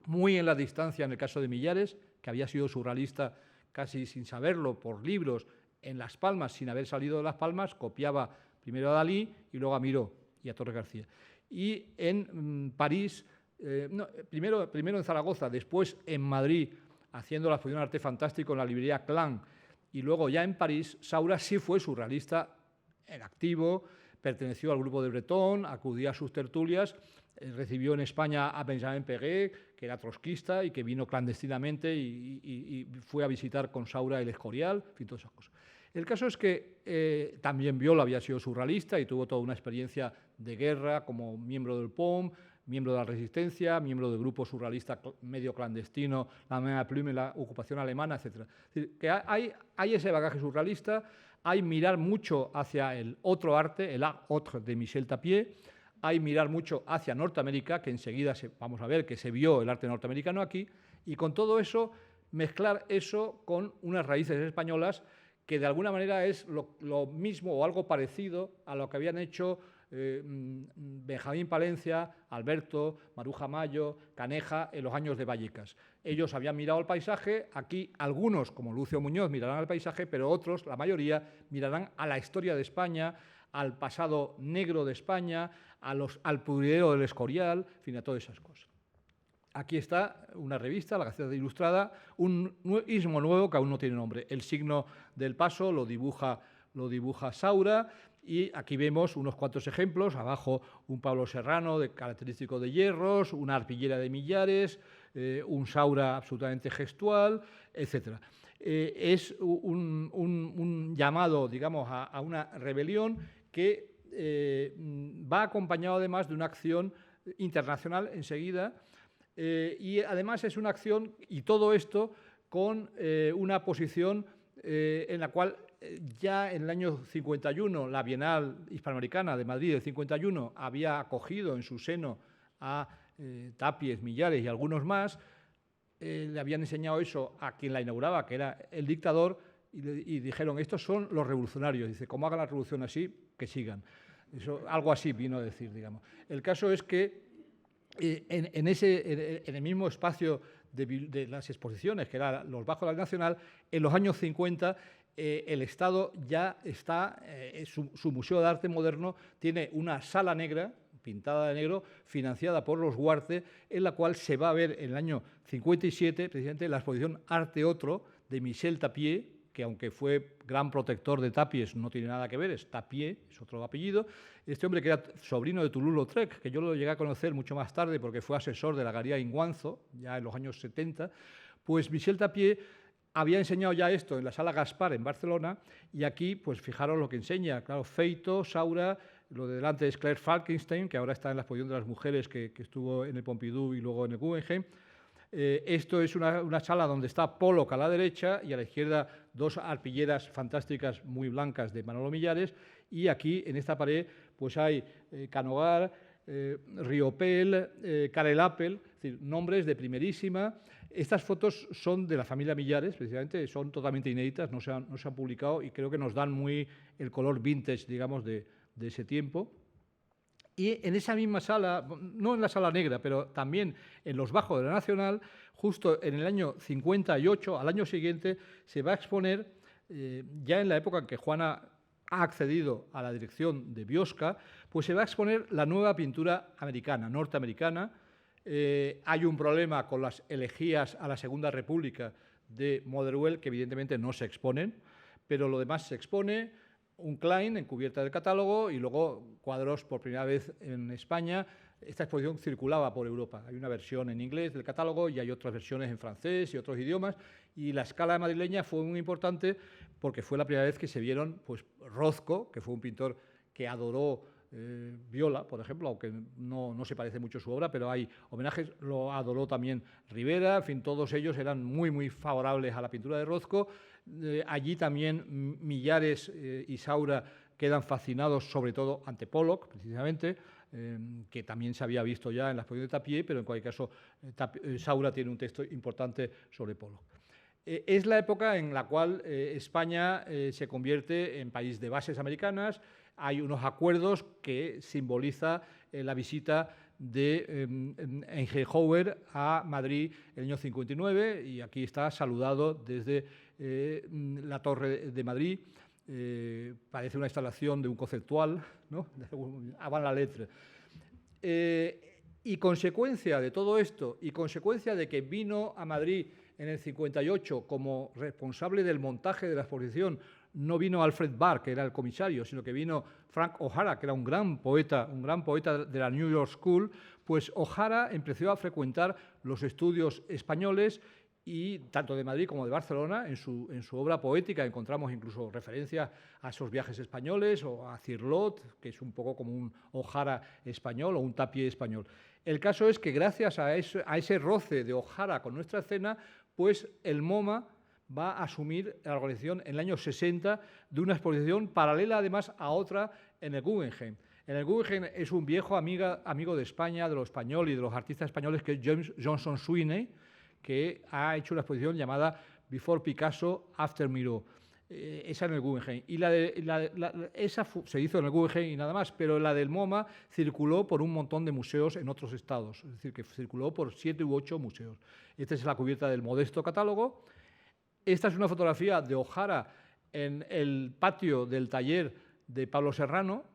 muy en la distancia en el caso de Millares, que había sido surrealista casi sin saberlo por libros en Las Palmas, sin haber salido de Las Palmas, copiaba primero a Dalí y luego a Miró y a Torres García. Y en París, primero en Zaragoza, después en Madrid, haciendo la exposición de arte fantástico en la librería Clan, y luego ya en París, Saura sí fue surrealista en activo, perteneció al grupo de Breton, acudía a sus tertulias, recibió en España a Benjamin Péguet, que era trotskista y que vino clandestinamente y fue a visitar con Saura el Escorial, en fin, todas esas cosas. El caso es que también Viola había sido surrealista y tuvo toda una experiencia de guerra como miembro del POM, miembro de la Resistencia, miembro del grupo surrealista medio clandestino, la Main Plume, la ocupación alemana, etc. Es decir, que hay ese bagaje surrealista, hay mirar mucho hacia el otro arte, el art autre de Michel Tapié, hay mirar mucho hacia Norteamérica, que enseguida vamos a ver que se vio el arte norteamericano aquí, y con todo eso, mezclar eso con unas raíces españolas que de alguna manera es lo mismo o algo parecido a lo que habían hecho Benjamín Palencia, Alberto, Maruja Mayo, Caneja en los años de Vallecas. Ellos habían mirado al paisaje, aquí algunos, como Lucio Muñoz, mirarán al paisaje, pero otros, la mayoría, mirarán a la historia de España, al pasado negro de España, al pudridero del Escorial, en fin, a todas esas cosas. Aquí está una revista, la Gaceta Ilustrada, un ismo nuevo que aún no tiene nombre. El signo del paso lo dibuja Saura y aquí vemos unos cuantos ejemplos. Abajo un Pablo Serrano característico de hierros, una arpillera de Millares, un Saura absolutamente gestual, etc. Es un llamado, digamos, a una rebelión que va acompañado además de una acción internacional enseguida. Y además es una acción, y todo esto con una posición en la cual ya en el año 51 la Bienal Hispanoamericana de Madrid del 51 había acogido en su seno a Tapies, Millares y algunos más, le habían enseñado eso a quien la inauguraba, que era el dictador, y dijeron, estos son los revolucionarios. Dice, como hagan la revolución así, que sigan. Eso, algo así vino a decir, digamos. El caso es que en el mismo espacio de las exposiciones, que eran los Bajos de la Nacional, en los años 50 el Estado ya está, su Museo de Arte Moderno tiene una sala negra, pintada de negro, financiada por los Huarte, en la cual se va a ver en el año 57 precisamente la exposición Arte Otro de Michel Tapié, que aunque fue gran protector de Tapies, no tiene nada que ver, es Tapié, es otro apellido. Este hombre que era sobrino de Toulouse-Lautrec, que yo lo llegué a conocer mucho más tarde porque fue asesor de la Galería Inguanzo, ya en los años 70, pues Michel Tapié había enseñado ya esto en la Sala Gaspar en Barcelona, y aquí, pues fijaros lo que enseña, claro, Feito, Saura, lo de delante es Claire Falkenstein, que ahora está en la exposición de las mujeres que estuvo en el Pompidou y luego en el Guggenheim. Esto es una sala donde está Pollock a la derecha y a la izquierda dos arpilleras fantásticas muy blancas de Manolo Millares, y aquí en esta pared pues hay Canogar, Riopel, Karel Appel, es decir, nombres de primerísima. Estas fotos son de la familia Millares, precisamente, son totalmente inéditas, no se han publicado y creo que nos dan muy el color vintage, digamos, de de ese tiempo. Y en esa misma sala, no en la Sala Negra, pero también en los bajos de la Nacional, justo en el año 58, al año siguiente, se va a exponer, ya en la época en que Juana ha accedido a la dirección de Biosca, pues se va a exponer la nueva pintura americana, norteamericana. Hay un problema con las elegías a la Segunda República de Motherwell, que evidentemente no se exponen, pero lo demás se expone. Un Klein en cubierta del catálogo y luego cuadros por primera vez en España. Esta exposición circulaba por Europa. Hay una versión en inglés del catálogo y hay otras versiones en francés y otros idiomas. Y la escala madrileña fue muy importante porque fue la primera vez que se vieron pues, Rothko, que fue un pintor que adoró Viola, por ejemplo, aunque no se parece mucho su obra, pero hay homenajes, lo adoró también Rivera, en fin, todos ellos eran muy, muy favorables a la pintura de Rothko. Allí también Millares y Saura quedan fascinados, sobre todo ante Pollock, precisamente, que también se había visto ya en la exposición de Tapié, pero en cualquier caso Saura tiene un texto importante sobre Pollock. Es la época en la cual España se convierte en país de bases americanas. Hay unos acuerdos que simboliza la visita de Eisenhower a Madrid en el año 59 y aquí está saludado desde la Torre de Madrid. Parece una instalación de un conceptual, ¿no? Avant la lettre. Y consecuencia de todo esto y consecuencia de que vino a Madrid en el 58 como responsable del montaje de la exposición, no vino Alfred Barr, que era el comisario, sino que vino Frank O'Hara, que era un gran poeta de la New York School, pues O'Hara empezó a frecuentar los estudios españoles y tanto de Madrid como de Barcelona. En su obra poética encontramos incluso referencias a esos viajes españoles o a Cirlot, que es un poco como un O'Hara español o un Tapié español. El caso es que gracias a ese roce de O'Hara con nuestra escena, pues el MoMA va a asumir la organización en el año 60 de una exposición paralela además a otra en el Guggenheim. En el Guggenheim es un viejo amigo de España, de lo español y de los artistas españoles, que es James Johnson Sweeney, que ha hecho una exposición llamada Before Picasso, After Miró. Esa en el Guggenheim. Y esa se hizo en el Guggenheim y nada más, pero la del MoMA circuló por un montón de museos en otros estados, es decir, que circuló por 7 u 8 museos. Esta es la cubierta del modesto catálogo. Esta es una fotografía de O'Hara en el patio del taller de Pablo Serrano.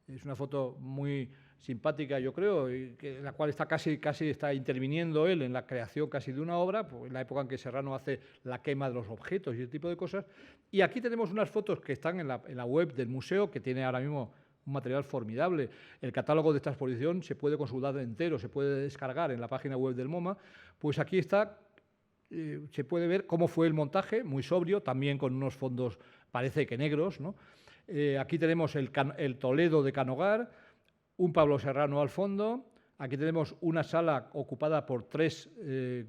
Es una foto muy simpática, yo creo, en la cual está casi está interviniendo él en la creación casi de una obra, pues en la época en que Serrano hace la quema de los objetos y ese tipo de cosas. Y aquí tenemos unas fotos que están en la web del museo, que tiene ahora mismo un material formidable. El catálogo de esta exposición se puede consultar entero, se puede descargar en la página web del MoMA. Pues aquí está, se puede ver cómo fue el montaje, muy sobrio, también con unos fondos, parece que negros, ¿no? Aquí tenemos el Toledo de Canogar, un Pablo Serrano al fondo. Aquí tenemos una sala ocupada por 3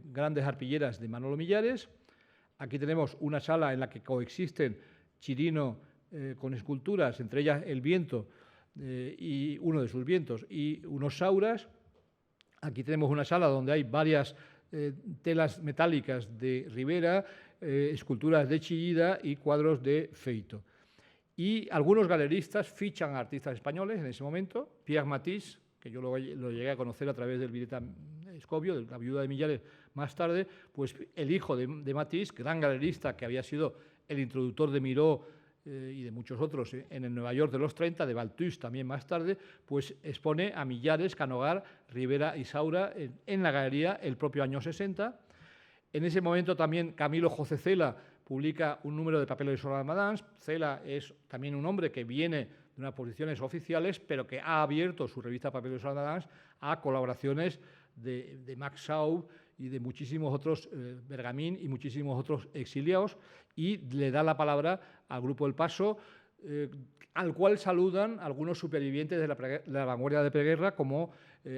grandes arpilleras de Manolo Millares. Aquí tenemos una sala en la que coexisten Chirino con esculturas, entre ellas el Viento y uno de sus vientos y unos Sauras. Aquí tenemos una sala donde hay varias telas metálicas de Rivera, esculturas de Chillida y cuadros de Feito. Y algunos galeristas fichan a artistas españoles en ese momento. Pierre Matisse, que yo lo llegué a conocer a través del Violeta Escobio, de la viuda de Millares más tarde, pues el hijo de Matisse, gran galerista que había sido el introductor de Miró y de muchos otros en el Nueva York de los 30, de Balthus también más tarde, pues expone a Millares, Canogar, Rivera y Saura en la galería el propio año 60. En ese momento también Camilo José Cela publica un número de Papeles de Solana Madans. Cela es también un hombre que viene de unas posiciones oficiales, pero que ha abierto su revista Papeles de Solana Madans a colaboraciones de Max Schaub y de muchísimos otros, Bergamín y muchísimos otros exiliados, y le da la palabra al Grupo El Paso, al cual saludan algunos supervivientes de la vanguardia de preguerra, como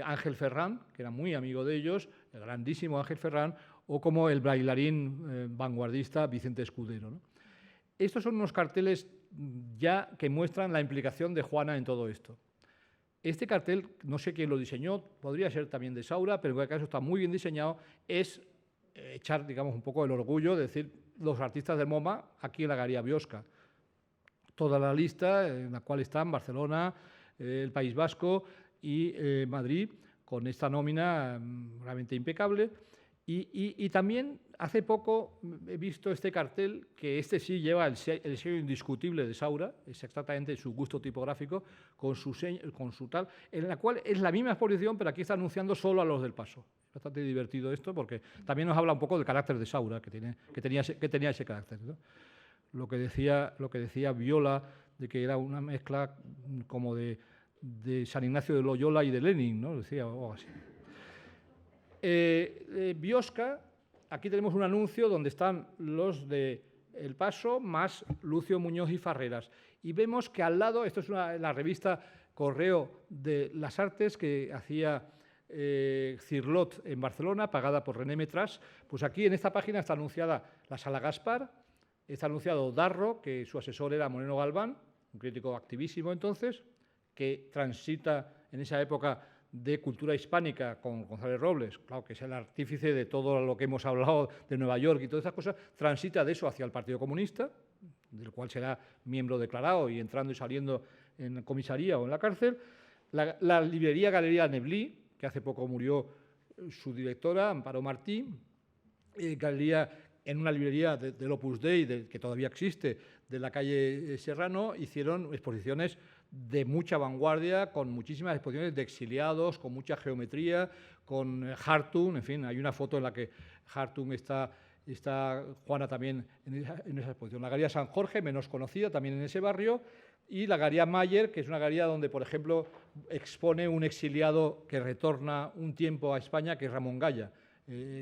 Ángel Ferrán, que era muy amigo de ellos, el grandísimo Ángel Ferrán, o como el bailarín vanguardista Vicente Escudero, ¿no? Estos son unos carteles ya que muestran la implicación de Juana en todo esto. Este cartel, no sé quién lo diseñó, podría ser también de Saura, pero en cualquier caso está muy bien diseñado, es echar, digamos, un poco el orgullo de decir los artistas del MoMA aquí en la Galería Biosca. toda la lista en la cual están Barcelona, el País Vasco y Madrid, con esta nómina realmente impecable. Y también hace poco he visto este cartel, que este sí lleva el sello indiscutible de Saura, es exactamente su gusto tipográfico, con su tal, en la cual es la misma exposición, pero aquí está anunciando solo a los del Paso. Es bastante divertido esto, porque también nos habla un poco del carácter de Saura, que tenía ese carácter, ¿no? Lo que decía Viola, de que era una mezcla como de San Ignacio de Loyola y de Lenin, ¿no? Decía algo así. Biosca, aquí tenemos un anuncio donde están los de El Paso más Lucio Muñoz y Farreras. Y vemos que al lado, esto es la revista Correo de las Artes que hacía Cirlot en Barcelona, pagada por René Metras. Pues aquí en esta página está anunciada la Sala Gaspar, está anunciado Darro, que su asesor era Moreno Galván, un crítico activísimo entonces, que transita en esa época de cultura hispánica con González Robles, claro, que es el artífice de todo lo que hemos hablado de Nueva York y todas esas cosas, transita de eso hacia el Partido Comunista, del cual será miembro declarado y entrando y saliendo en la comisaría o en la cárcel. La librería Galería Neblí, que hace poco murió su directora, Amparo Martí, galería en una librería del Opus Dei, que todavía existe, de la calle Serrano, hicieron exposiciones de mucha vanguardia, con muchísimas exposiciones de exiliados, con mucha geometría, con Hartung, en fin, hay una foto en la que Hartung está Juana también en esa exposición. La Galería San Jorge, menos conocida, también en ese barrio, y la Galería Mayer, que es una galería donde, por ejemplo, expone un exiliado que retorna un tiempo a España, que es Ramón Gaya,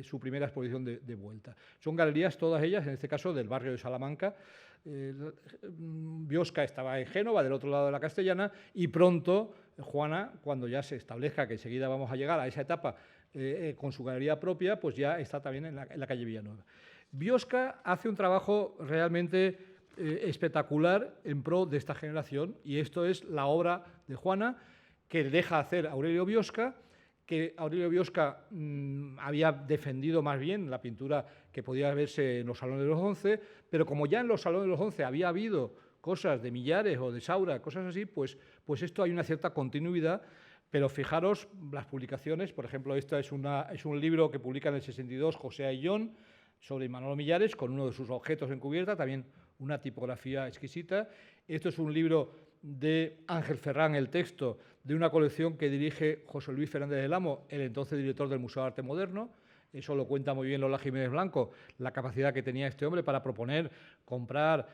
su primera exposición de vuelta. Son galerías, todas ellas, en este caso, del barrio de Salamanca. Biosca estaba en Génova, del otro lado de la Castellana, y pronto Juana, cuando ya se establezca, que enseguida vamos a llegar a esa etapa con su galería propia, pues ya está también en la calle Villanueva. Biosca hace un trabajo realmente espectacular en pro de esta generación, y esto es la obra de Juana, que deja hacer Aurelio Biosca, que Aurelio Biosca había defendido más bien la pintura que podía verse en los Salones de los 11, pero como ya en los Salones de los 11 había habido cosas de Millares o de Saura, cosas así, pues esto hay una cierta continuidad, pero fijaros las publicaciones, por ejemplo, esta es un libro que publica en el 62 José Ayllón sobre Manolo Millares, con uno de sus objetos en cubierta, también una tipografía exquisita. Esto es un libro de Ángel Ferrán, el texto, de una colección que dirige José Luis Fernández del Amo, el entonces director del Museo de Arte Moderno. Eso lo cuenta muy bien Lola Jiménez Blanco, la capacidad que tenía este hombre para proponer, comprar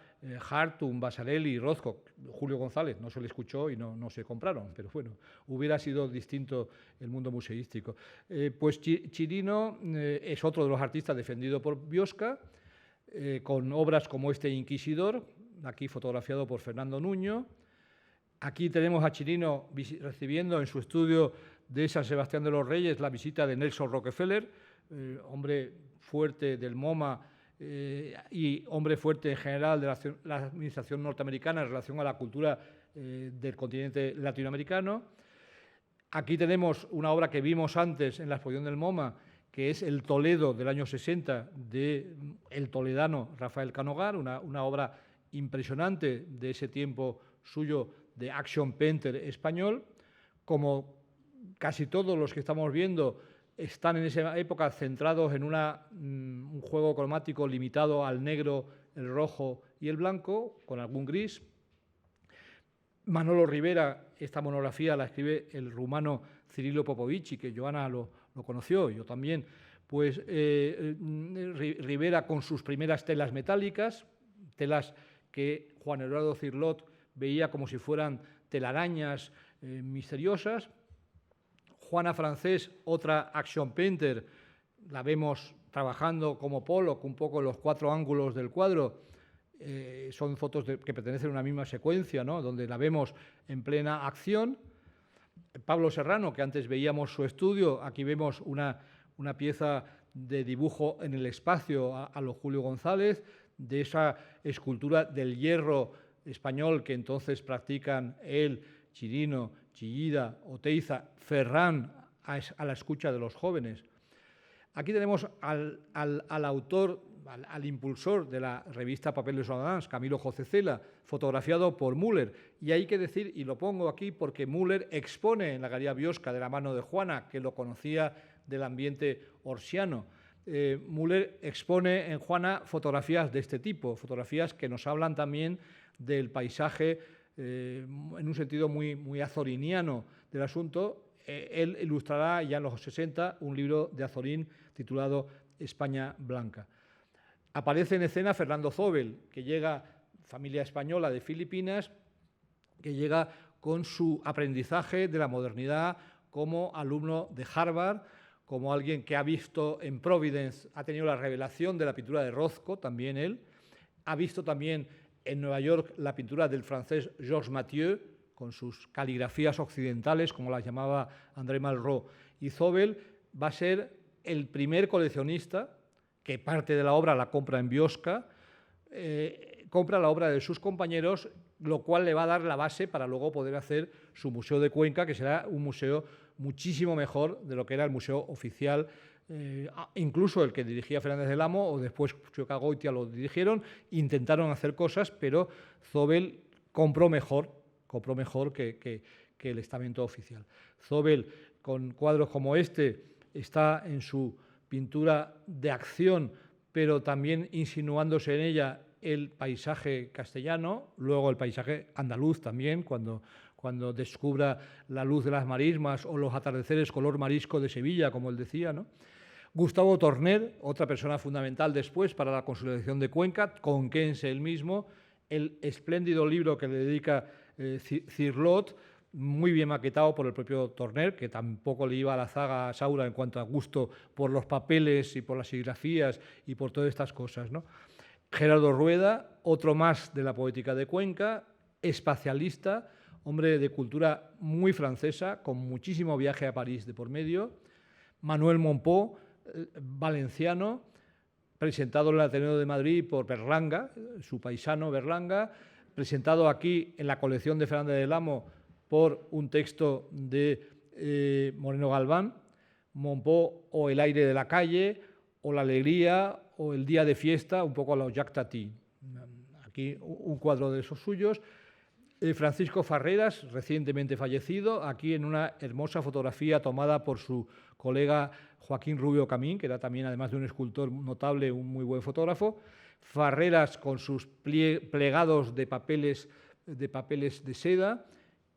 Hartung, Basarelli, Rothko. Julio González no se le escuchó y no se compraron, pero bueno, hubiera sido distinto el mundo museístico. Pues Chirino es otro de los artistas defendido por Biosca, con obras como este Inquisidor, aquí fotografiado por Fernando Nuño. Aquí tenemos a Chirino recibiendo en su estudio de San Sebastián de los Reyes la visita de Nelson Rockefeller, hombre fuerte del MoMA y hombre fuerte en general de la administración norteamericana en relación a la cultura del continente latinoamericano. Aquí tenemos una obra que vimos antes en la exposición del MoMA, que es El Toledo del año 60 del toledano Rafael Canogar, una obra impresionante de ese tiempo suyo de action painter español. Como casi todos los que estamos viendo están en esa época centrados en un juego cromático limitado al negro, el rojo y el blanco, con algún gris. Manolo Rivera, esta monografía la escribe el rumano Cirilo Popovici, que Joana lo conoció, yo también. Pues Rivera con sus primeras telas metálicas, telas que Juan Eduardo Cirlot veía como si fueran telarañas misteriosas. Juana Francés, otra action painter, la vemos trabajando como Pollock un poco en los 4 ángulos del cuadro. Son fotos que pertenecen a una misma secuencia, ¿no?, donde la vemos en plena acción. Pablo Serrano, que antes veíamos su estudio, aquí vemos una pieza de dibujo en el espacio a lo Julio González, de esa escultura del hierro español que entonces practican él, Chirino, Chillida, Oteiza, Ferrán, a la escucha de los jóvenes. Aquí tenemos al autor al impulsor de la revista Papeles Rodans, Camilo José Cela, fotografiado por Müller. Y hay que decir, y lo pongo aquí porque Müller expone en la Galería Biosca de la mano de Juana, que lo conocía del ambiente orsiano. Müller expone en Juana fotografías de este tipo, fotografías que nos hablan también del paisaje en un sentido muy azoriniano del asunto. Él ilustrará ya en los 60 un libro de Azorín titulado España Blanca. Aparece en escena Fernando Zóbel, que llega, familia española de Filipinas, que llega con su aprendizaje de la modernidad como alumno de Harvard, como alguien que ha visto en Providence, ha tenido la revelación de la pintura de Rothko, también él, ha visto también en Nueva York la pintura del francés Georges Mathieu, con sus caligrafías occidentales, como las llamaba André Malraux. Y Zóbel va a ser el primer coleccionista que parte de la obra la compra en Biosca, compra la obra de sus compañeros, lo cual le va a dar la base para luego poder hacer su Museo de Cuenca, que será un museo muchísimo mejor de lo que era el museo oficial, incluso el que dirigía Fernández del Amo, o después Chueca Goitia lo dirigieron, intentaron hacer cosas, pero Zóbel compró mejor que el estamento oficial. Zóbel, con cuadros como este, está en su pintura de acción, pero también insinuándose en ella el paisaje castellano, luego el paisaje andaluz también, cuando descubra la luz de las marismas o los atardeceres color marisco de Sevilla, como él decía, ¿no? Gustavo Torner, otra persona fundamental después para la consolidación de Cuenca, conquense él mismo, el espléndido libro que le dedica Cirlot, muy bien maquetado por el propio Torner, que tampoco le iba a la zaga a Saura en cuanto a gusto por los papeles y por las serigrafías y por todas estas cosas, ¿no? Gerardo Rueda, otro más de la poética de Cuenca, espacialista, hombre de cultura muy francesa, con muchísimo viaje a París de por medio. Manuel Monpó, valenciano, presentado en el Ateneo de Madrid por Berlanga, su paisano Berlanga, presentado aquí en la colección de Fernández del Amo por un texto de Moreno Galván, Monpó o El aire de la calle, o La alegría, o El día de fiesta, un poco a los Jacques Tati. Aquí un cuadro de esos suyos. Francisco Farreras, recientemente fallecido, aquí en una hermosa fotografía tomada por su colega Joaquín Rubio Camín, que era también, además de un escultor notable, un muy buen fotógrafo. Farreras con sus plegados de papeles de seda,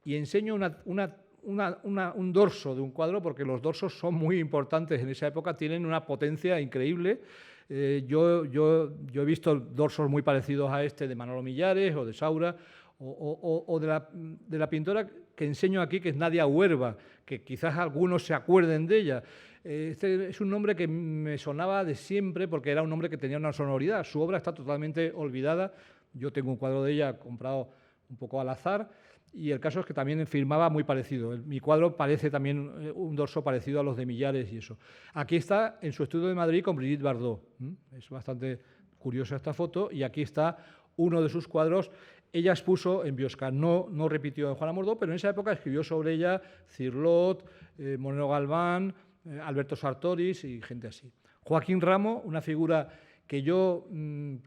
y enseño un dorso de un cuadro, porque los dorsos son muy importantes en esa época, tienen una potencia increíble. Yo he visto dorsos muy parecidos a este de Manolo Millares o de Saura, o de la pintora que enseño aquí, que es Nadia Huerva, que quizás algunos se acuerden de ella. Este es un nombre que me sonaba de siempre porque era un nombre que tenía una sonoridad. Su obra está totalmente olvidada. Yo tengo un cuadro de ella comprado un poco al azar, y el caso es que también firmaba muy parecido. Mi cuadro parece también un dorso parecido a los de Millares y eso. Aquí está en su estudio de Madrid con Brigitte Bardot. Es bastante curiosa esta foto, y aquí está uno de sus cuadros. Ella expuso en Biosca, no repitió en Juana Mordó, pero en esa época escribió sobre ella Cirlot, Moreno Galván, Alberto Sartoris y gente así. Joaquín Ramo, una figura que yo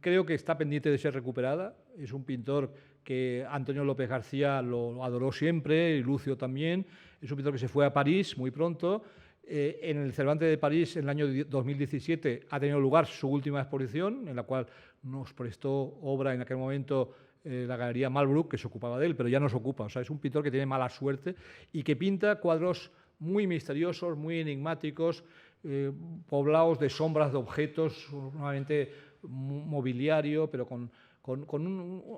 creo que está pendiente de ser recuperada. Es un pintor que Antonio López García lo adoró siempre, y Lucio también. Es un pintor que se fue a París muy pronto. En el Cervantes de París, en el año 2017, ha tenido lugar su última exposición, en la cual nos prestó obra en aquel momento la Galería Malbrook, que se ocupaba de él, pero ya no se ocupa. O sea, es un pintor que tiene mala suerte y que pinta cuadros muy misteriosos, muy enigmáticos, poblados de sombras de objetos, nuevamente mobiliario, pero con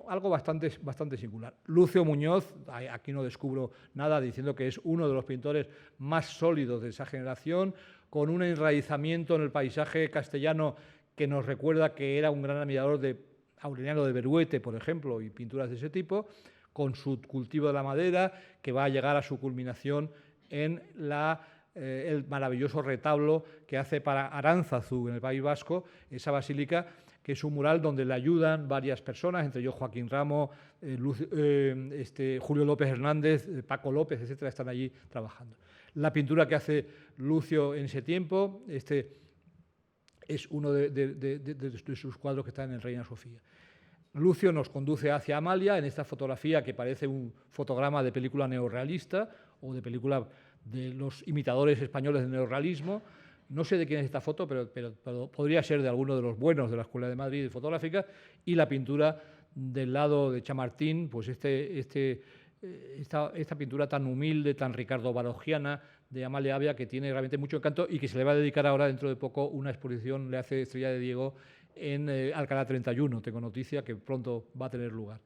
algo bastante singular. Lucio Muñoz, aquí no descubro nada, diciendo que es uno de los pintores más sólidos de esa generación, con un enraizamiento en el paisaje castellano que nos recuerda que era un gran admirador de Aureliano de Beruete, por ejemplo, y pinturas de ese tipo, con su cultivo de la madera, que va a llegar a su culminación en el maravilloso retablo que hace para Aránzazu, en el País Vasco, esa basílica, que es un mural donde le ayudan varias personas, entre ellos Joaquín Ramo, Julio López Hernández, Paco López, etcétera, están allí trabajando. La pintura que hace Lucio en ese tiempo, es uno de sus cuadros que está en el Reina Sofía. Lucio nos conduce hacia Amalia en esta fotografía que parece un fotograma de película neorrealista o de película de los imitadores españoles del neorrealismo. No sé de quién es esta foto, pero podría ser de alguno de los buenos de la Escuela de Madrid fotográfica. Y la pintura del lado de Chamartín, pues esta pintura tan humilde, tan ricardo barogiana de Amalia Avia, que tiene realmente mucho encanto y que se le va a dedicar ahora dentro de poco una exposición, le hace Estrella de Diego, en Alcalá 31, tengo noticia que pronto va a tener lugar.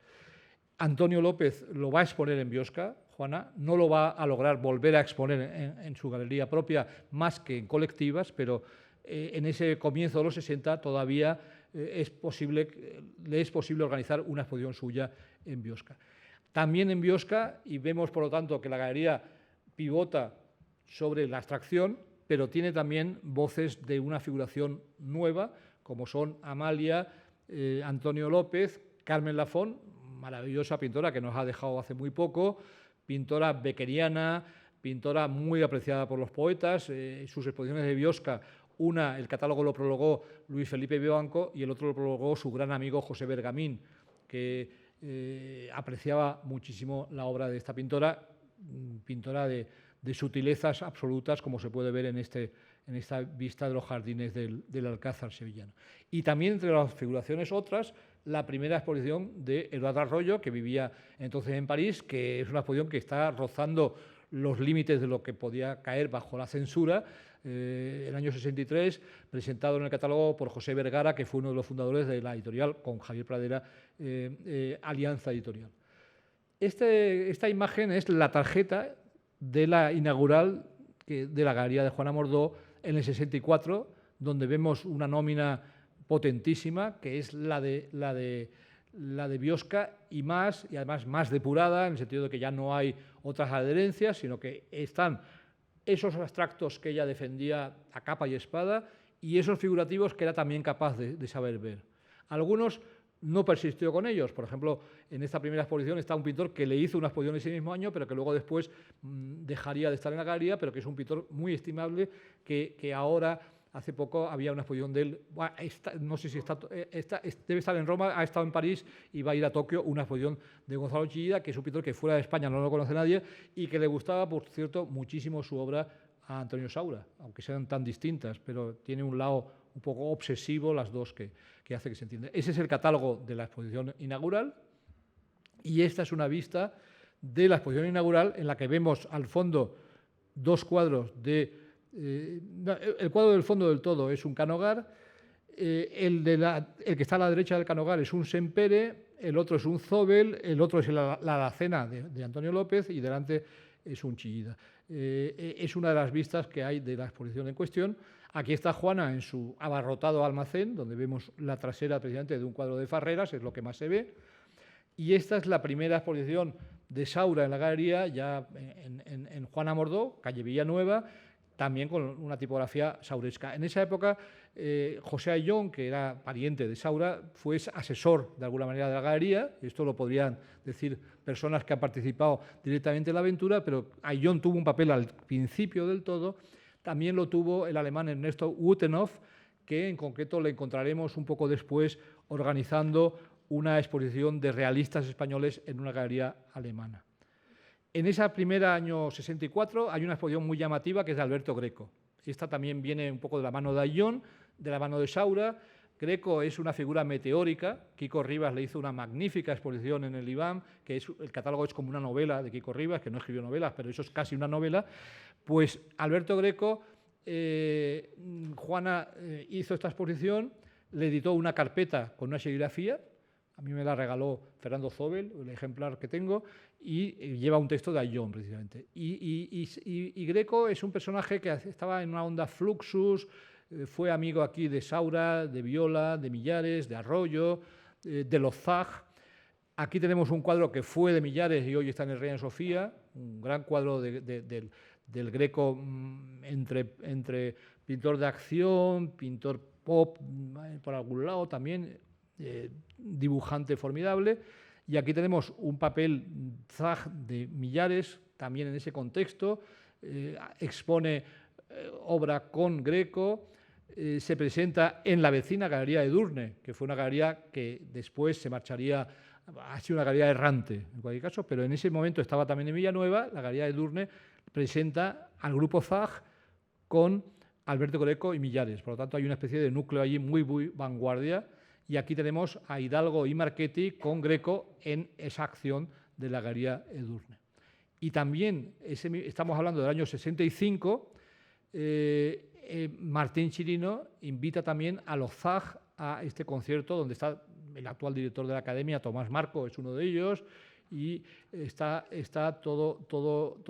Antonio López lo va a exponer en Biosca, Juana, no lo va a lograr volver a exponer en su galería propia más que en colectivas, pero en ese comienzo de los 60 todavía le es posible organizar una exposición suya en Biosca. También en Biosca, y vemos por lo tanto que la galería pivota sobre la abstracción, pero tiene también voces de una figuración nueva, como son Amalia, Antonio López, Carmen Lafón, maravillosa pintora que nos ha dejado hace muy poco, pintora beckeriana, pintora muy apreciada por los poetas. Sus exposiciones de Biosca, una, el catálogo lo prologó Luis Felipe Vivanco y el otro lo prologó su gran amigo José Bergamín, que apreciaba muchísimo la obra de esta pintora, pintora de sutilezas absolutas, como se puede ver en esta vista de los jardines del Alcázar sevillano. Y también entre las figuraciones otras, la primera exposición de Eduardo Arroyo, que vivía entonces en París, que es una exposición que está rozando los límites de lo que podía caer bajo la censura, el año 63, presentado en el catálogo por José Vergara, que fue uno de los fundadores de la editorial, con Javier Pradera, Alianza Editorial. Esta imagen es la tarjeta de la inaugural de la Galería de Juana Mordó en el 64, donde vemos una nómina potentísima, que es la de Biosca, y además más depurada, en el sentido de que ya no hay otras adherencias, sino que están esos abstractos que ella defendía a capa y espada y esos figurativos que era también capaz de saber ver. Algunos no persistió con ellos. Por ejemplo, en esta primera exposición está un pintor que le hizo una exposición ese mismo año, pero que luego después dejaría de estar en la galería, pero que es un pintor muy estimable, que ahora, hace poco, había una exposición de él. No sé si debe estar en Roma, ha estado en París y va a ir a Tokio, una exposición de Gonzalo Chillida, que es un pintor que fuera de España no lo conoce nadie y que le gustaba, por cierto, muchísimo su obra a Antonio Saura, aunque sean tan distintas, pero tiene un lado un poco obsesivo las dos que hace que se entienda. Ese es el catálogo de la exposición inaugural y esta es una vista de la exposición inaugural en la que vemos al fondo dos cuadros el cuadro del fondo del todo es un canogar, el que está a la derecha del canogar es un Sempere, el otro es un Zobel, el otro es la Alacena de Antonio López y delante es un Chillida. Es una de las vistas que hay de la exposición en cuestión. Aquí está Juana en su abarrotado almacén, donde vemos la trasera precisamente de un cuadro de Farreras, es lo que más se ve. Y esta es la primera exposición de Saura en la galería, ya en Juana Mordó, calle Villanueva, también con una tipografía sauresca. En esa época, José Ayllón, que era pariente de Saura, fue asesor de alguna manera de la galería. Esto lo podrían decir personas que han participado directamente en la aventura, pero Ayllón tuvo un papel al principio del todo. También lo tuvo el alemán Ernesto Utenhoff, que en concreto le encontraremos un poco después organizando una exposición de realistas españoles en una galería alemana. En esa primera año 64 hay una exposición muy llamativa que es de Alberto Greco. Esta también viene un poco de la mano de Ayllón, de la mano de Saura. Greco es una figura meteórica. Kiko Rivas le hizo una magnífica exposición en el IBAM, que el catálogo es como una novela de Kiko Rivas, que no escribió novelas, pero eso es casi una novela. Pues Alberto Greco, Juana hizo esta exposición, le editó una carpeta con una serigrafía. A mí me la regaló Fernando Zobel, el ejemplar que tengo, y lleva un texto de Ayllón, precisamente. Y Greco es un personaje que estaba en una onda fluxus, fue amigo aquí de Saura, de Viola, de Millares, de Arroyo, de Lozag. Aquí tenemos un cuadro que fue de Millares y hoy está en el Reina Sofía, un gran cuadro del Greco entre pintor de acción, pintor pop, por algún lado también, dibujante formidable. Y aquí tenemos un papel Zag de Millares, también en ese contexto, expone obra con Greco. se presenta en la vecina Galería de Edurne, que fue una galería que después se marcharía, ha sido una galería errante en cualquier caso, pero en ese momento estaba también en Villanueva. La Galería de Edurne presenta al grupo ZAG con Alberto Coreco y Millares. Por lo tanto, hay una especie de núcleo allí muy, muy vanguardia. Y aquí tenemos a Hidalgo y Marchetti con Greco en esa acción de la Galería Edurne. Y también, estamos hablando del año 65, Martín Chirino invita también a los ZAG a este concierto donde está el actual director de la Academia, Tomás Marco, es uno de ellos, y está todo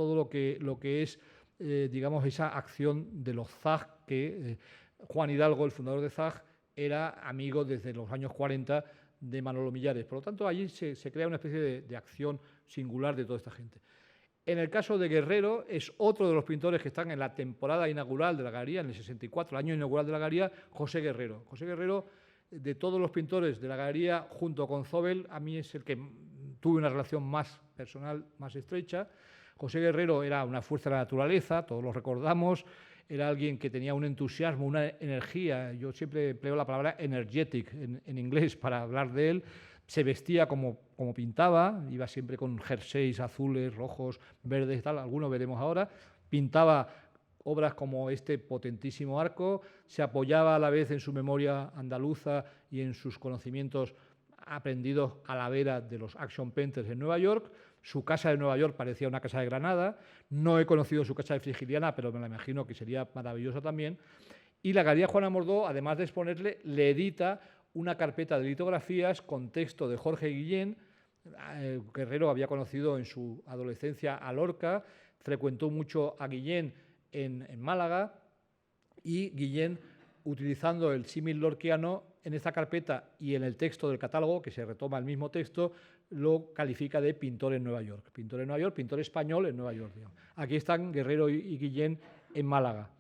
lo que es, digamos, esa acción de los ZAG que Juan Hidalgo, el fundador de ZAG, era amigo desde los años 40 de Manolo Millares. Por lo tanto, allí se crea una especie de acción singular de toda esta gente. En el caso de Guerrero, es otro de los pintores que están en la temporada inaugural de la Galería, en el 64, el año inaugural de la Galería, José Guerrero. José Guerrero, de todos los pintores de la Galería, junto con Zobel, a mí es el que tuve una relación más personal, más estrecha. José Guerrero era una fuerza de la naturaleza, todos lo recordamos, era alguien que tenía un entusiasmo, una energía. Yo siempre empleo la palabra energetic en inglés para hablar de él. Se vestía como pintaba, iba siempre con jerseys azules, rojos, verdes y tal, algunos veremos ahora. Pintaba obras como este potentísimo arco, se apoyaba a la vez en su memoria andaluza y en sus conocimientos aprendidos a la vera de los action painters en Nueva York. Su casa de Nueva York parecía una casa de Granada. No he conocido su casa de Frigiliana, pero me la imagino que sería maravillosa también. Y la Galería Juan Amordó, además de exponerle, le edita una carpeta de litografías con texto de Jorge Guillén. Guerrero había conocido en su adolescencia a Lorca, frecuentó mucho a Guillén en Málaga, y Guillén, utilizando el símil lorquiano, en esta carpeta y en el texto del catálogo, que se retoma el mismo texto, lo califica de pintor en Nueva York. Pintor en Nueva York, pintor español en Nueva York, digamos. Aquí están Guerrero y Guillén en Málaga.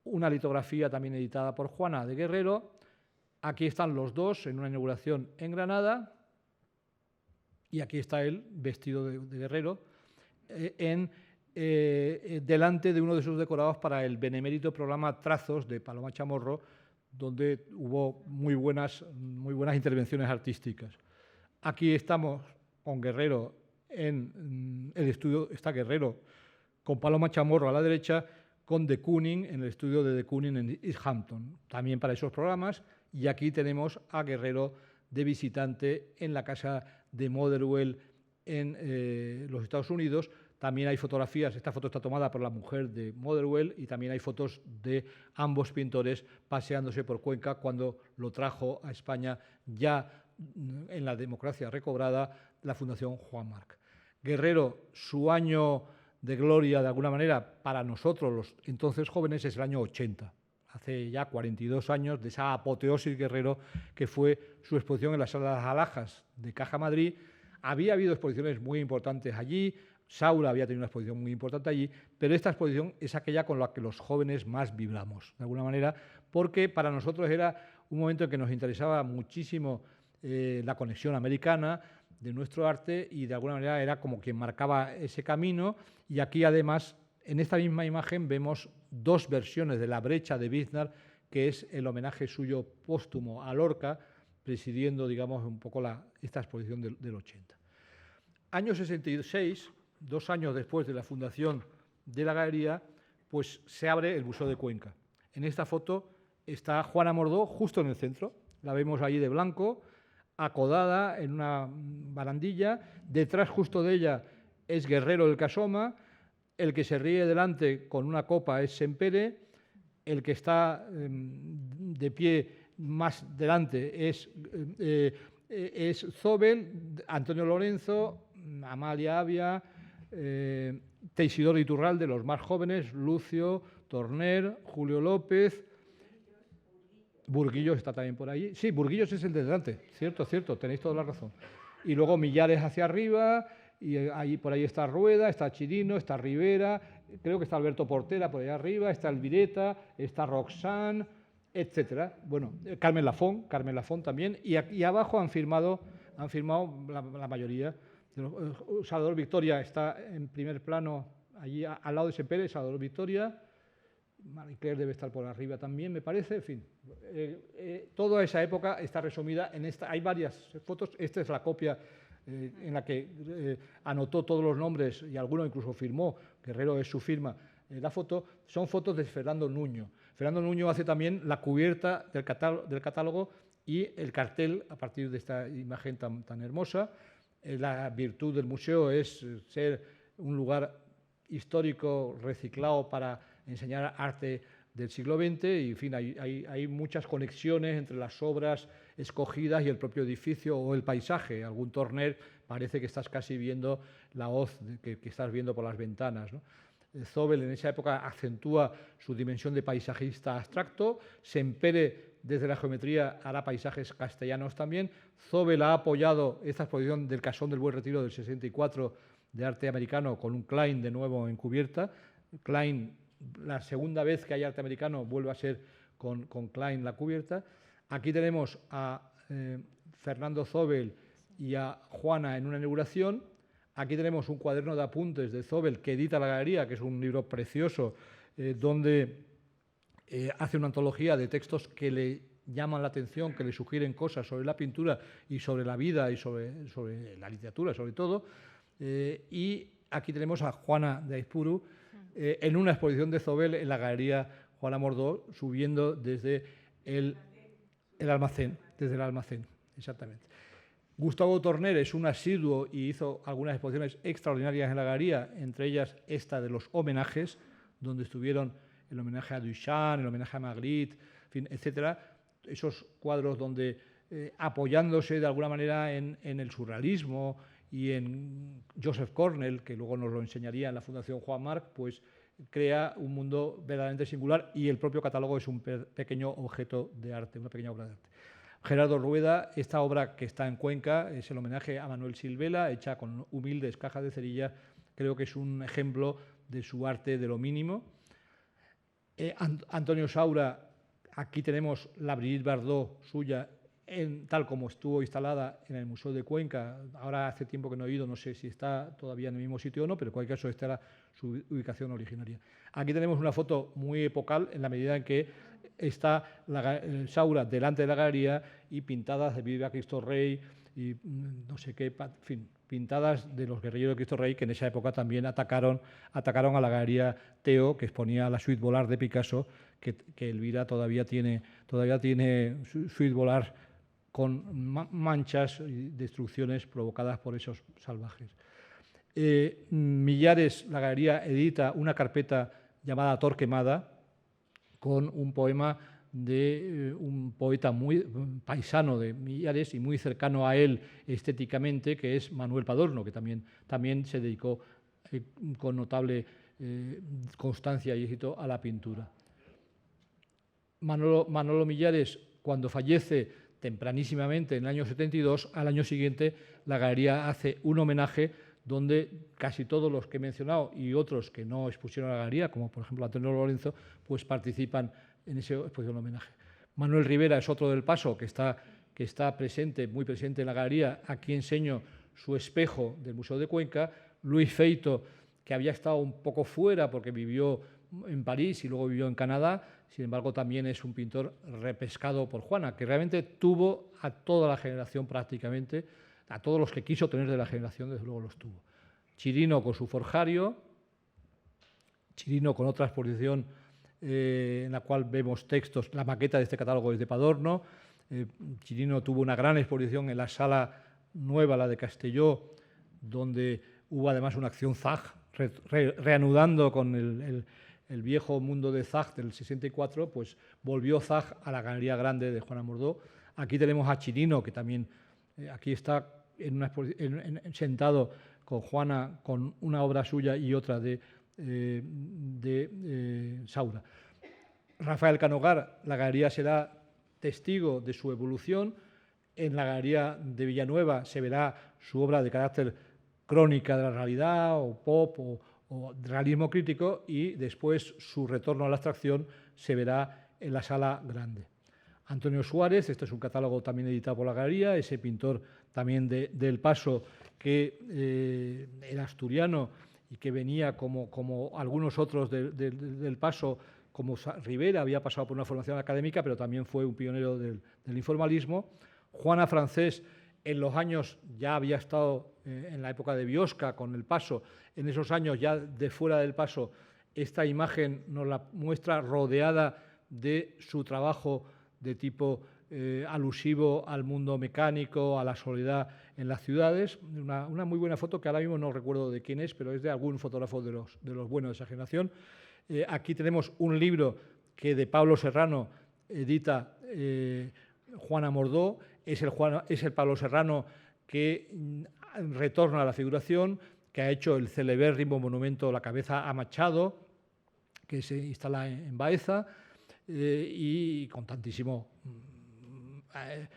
Una litografía también editada por Juana de Guerrero. Aquí están los dos en una inauguración en Granada, y aquí está él vestido de Guerrero, delante de uno de sus decorados para el benemérito programa Trazos de Paloma Chamorro, donde hubo muy buenas intervenciones artísticas. Aquí estamos con Guerrero en el estudio, está Guerrero con Paloma Chamorro a la derecha, con de Kooning en el estudio de de Kooning en East Hampton, también para esos programas. Y aquí tenemos a Guerrero de visitante en la casa de Motherwell en los Estados Unidos. También hay fotografías, esta foto está tomada por la mujer de Motherwell, y también hay fotos de ambos pintores paseándose por Cuenca cuando lo trajo a España, ya en la democracia recobrada, la Fundación Juan March. Guerrero, su año de gloria, de alguna manera, para nosotros, los entonces jóvenes, es el año 80. Hace ya 42 años de esa apoteosis Guerrero, que fue su exposición en la Sala de las Alhajas de Caja Madrid. Había habido exposiciones muy importantes allí, Saura había tenido una exposición muy importante allí, pero esta exposición es aquella con la que los jóvenes más vibramos, de alguna manera, porque para nosotros era un momento en que nos interesaba muchísimo la conexión americana de nuestro arte, y de alguna manera era como quien marcaba ese camino. Y aquí, además, en esta misma imagen vemos dos versiones de La brecha de Biznar, que es el homenaje suyo póstumo a Lorca, presidiendo, digamos, un poco esta exposición del 80. Año 66, 2 años después de la fundación de la galería, pues se abre el Museo de Cuenca. En esta foto está Juana Amordó justo en el centro, la vemos allí de blanco, acodada en una barandilla. Detrás justo de ella es Guerrero del Casoma. El que se ríe delante con una copa es Sempere. El que está de pie más delante es Zobel, Antonio Lorenzo, Amalia Avia, Teisidoro Iturralde, los más jóvenes, Lucio, Torner, Julio López. Burguillos está también por allí. Sí, Burguillos es el de delante, cierto, tenéis toda la razón. Y luego Millares hacia arriba, y por ahí está Rueda, está Chirino, está Rivera, creo que está Alberto Portera por allá arriba, está Elvireta, está Roxanne, etcétera. Bueno, Carmen Lafón también, y aquí abajo han firmado la mayoría. Salvador Victoria está en primer plano, allí al lado de Sempere, Salvador Victoria. Marie Claire debe estar por arriba también, me parece, en fin. Toda esa época está resumida en esta. Hay varias fotos, esta es la copia en la que anotó todos los nombres y alguno incluso firmó, Guerrero es su firma, la foto, son fotos de Fernando Nuño. Fernando Nuño hace también la cubierta del catálogo y el cartel a partir de esta imagen tan hermosa. La virtud del museo es ser un lugar histórico reciclado para enseñar arte del siglo XX y, en fin, hay muchas conexiones entre las obras escogidas y el propio edificio o el paisaje. Algún Torner parece que estás casi viendo la hoz que estás viendo por las ventanas, ¿no? Zobel en esa época acentúa su dimensión de paisajista abstracto. Sempere, desde la geometría, hará paisajes castellanos también. Zobel ha apoyado esta exposición del Casón del Buen Retiro del 64 de arte americano con un Klein de nuevo en cubierta. Klein, la segunda vez que hay arte americano, vuelve a ser con Klein la cubierta. Aquí tenemos a Fernando Zobel y a Juana en una inauguración. Aquí tenemos un cuaderno de apuntes de Zobel que edita la Galería, que es un libro precioso, donde hace una antología de textos que le llaman la atención, que le sugieren cosas sobre la pintura y sobre la vida y sobre la literatura, sobre todo. Y aquí tenemos a Juana de Aizpuru en una exposición de Zobel en la Galería Juana Mordó, subiendo desde el almacén, exactamente. Gustavo Torner es un asiduo y hizo algunas exposiciones extraordinarias en la Galería, entre ellas esta de los homenajes, donde estuvieron el homenaje a Duchamp, el homenaje a Magritte, en fin, etcétera. Esos cuadros donde, apoyándose de alguna manera en el surrealismo y en Joseph Cornell, que luego nos lo enseñaría en la Fundación Juan March, pues crea un mundo verdaderamente singular y el propio catálogo es un pequeño objeto de arte, una pequeña obra de arte. Gerardo Rueda, esta obra que está en Cuenca, es el homenaje a Manuel Silvela, hecha con humildes cajas de cerilla. Creo que es un ejemplo de su arte de lo mínimo. Antonio Saura, aquí tenemos la Brigitte Bardot suya, tal como estuvo instalada en el Museo de Cuenca. Ahora hace tiempo que no he ido, no sé si está todavía en el mismo sitio o no, pero en cualquier caso esta era su ubicación originaria. Aquí tenemos una foto muy epocal en la medida en que está Saura delante de la galería y pintadas de Viva Cristo Rey y no sé qué, en fin, pintadas de los guerrilleros de Cristo Rey que en esa época también atacaron a la galería Teo, que exponía la suite Volar de Picasso, que Elvira todavía tiene suite Volar con manchas y destrucciones provocadas por esos salvajes. Millares, la galería edita una carpeta llamada Torquemada, con un poema de un poeta muy paisano de Millares y muy cercano a él estéticamente, que es Manuel Padorno, que también se dedicó con notable constancia y éxito a la pintura. Manolo Millares, cuando fallece tempranísimamente en el año 72, al año siguiente la galería hace un homenaje donde casi todos los que he mencionado y otros que no expusieron a la galería, como por ejemplo Antonio Lorenzo, pues participan en esa exposición homenaje. Manuel Rivera es otro del Paso que está presente, muy presente en la galería. Aquí enseño su espejo del Museo de Cuenca. Luis Feito, que había estado un poco fuera porque vivió en París y luego vivió en Canadá, sin embargo también es un pintor repescado por Juana, que realmente tuvo a toda la generación prácticamente, a todos los que quiso tener de la generación, desde luego los tuvo. Chirino con su forjario, Chirino con otra exposición en la cual vemos textos, la maqueta de este catálogo es de Padorno. Chirino tuvo una gran exposición en la sala nueva, la de Castelló, donde hubo además una acción Zag, reanudando con el viejo mundo de Zag del 64, pues volvió Zag a la Galería Grande de Juana Mordó. Aquí tenemos a Chirino, que también aquí está sentado con Juana, con una obra suya y otra de Saura. Rafael Canogar, la galería será testigo de su evolución. En la galería de Villanueva se verá su obra de carácter crónica de la realidad o pop o realismo crítico, y después su retorno a la abstracción se verá en la sala grande. Antonio Suárez, este es un catálogo también editado por la galería, ese pintor también del Paso que era asturiano y que venía como algunos otros del Paso como Rivera había pasado por una formación académica, pero también fue un pionero del informalismo. Juana Francés, en los años, ya había estado en la época de Biosca con El Paso, en esos años ya de fuera del Paso, esta imagen nos la muestra rodeada de su trabajo de tipo alusivo al mundo mecánico, a la soledad en las ciudades. Una muy buena foto que ahora mismo no recuerdo de quién es, pero es de algún fotógrafo de los buenos de esa generación. Aquí tenemos un libro que de Pablo Serrano edita Juana Mordó. Es el Pablo Serrano que retorna a la figuración, que ha hecho el celebérrimo monumento La Cabeza a Machado, que se instala en Baeza, y con tantísimo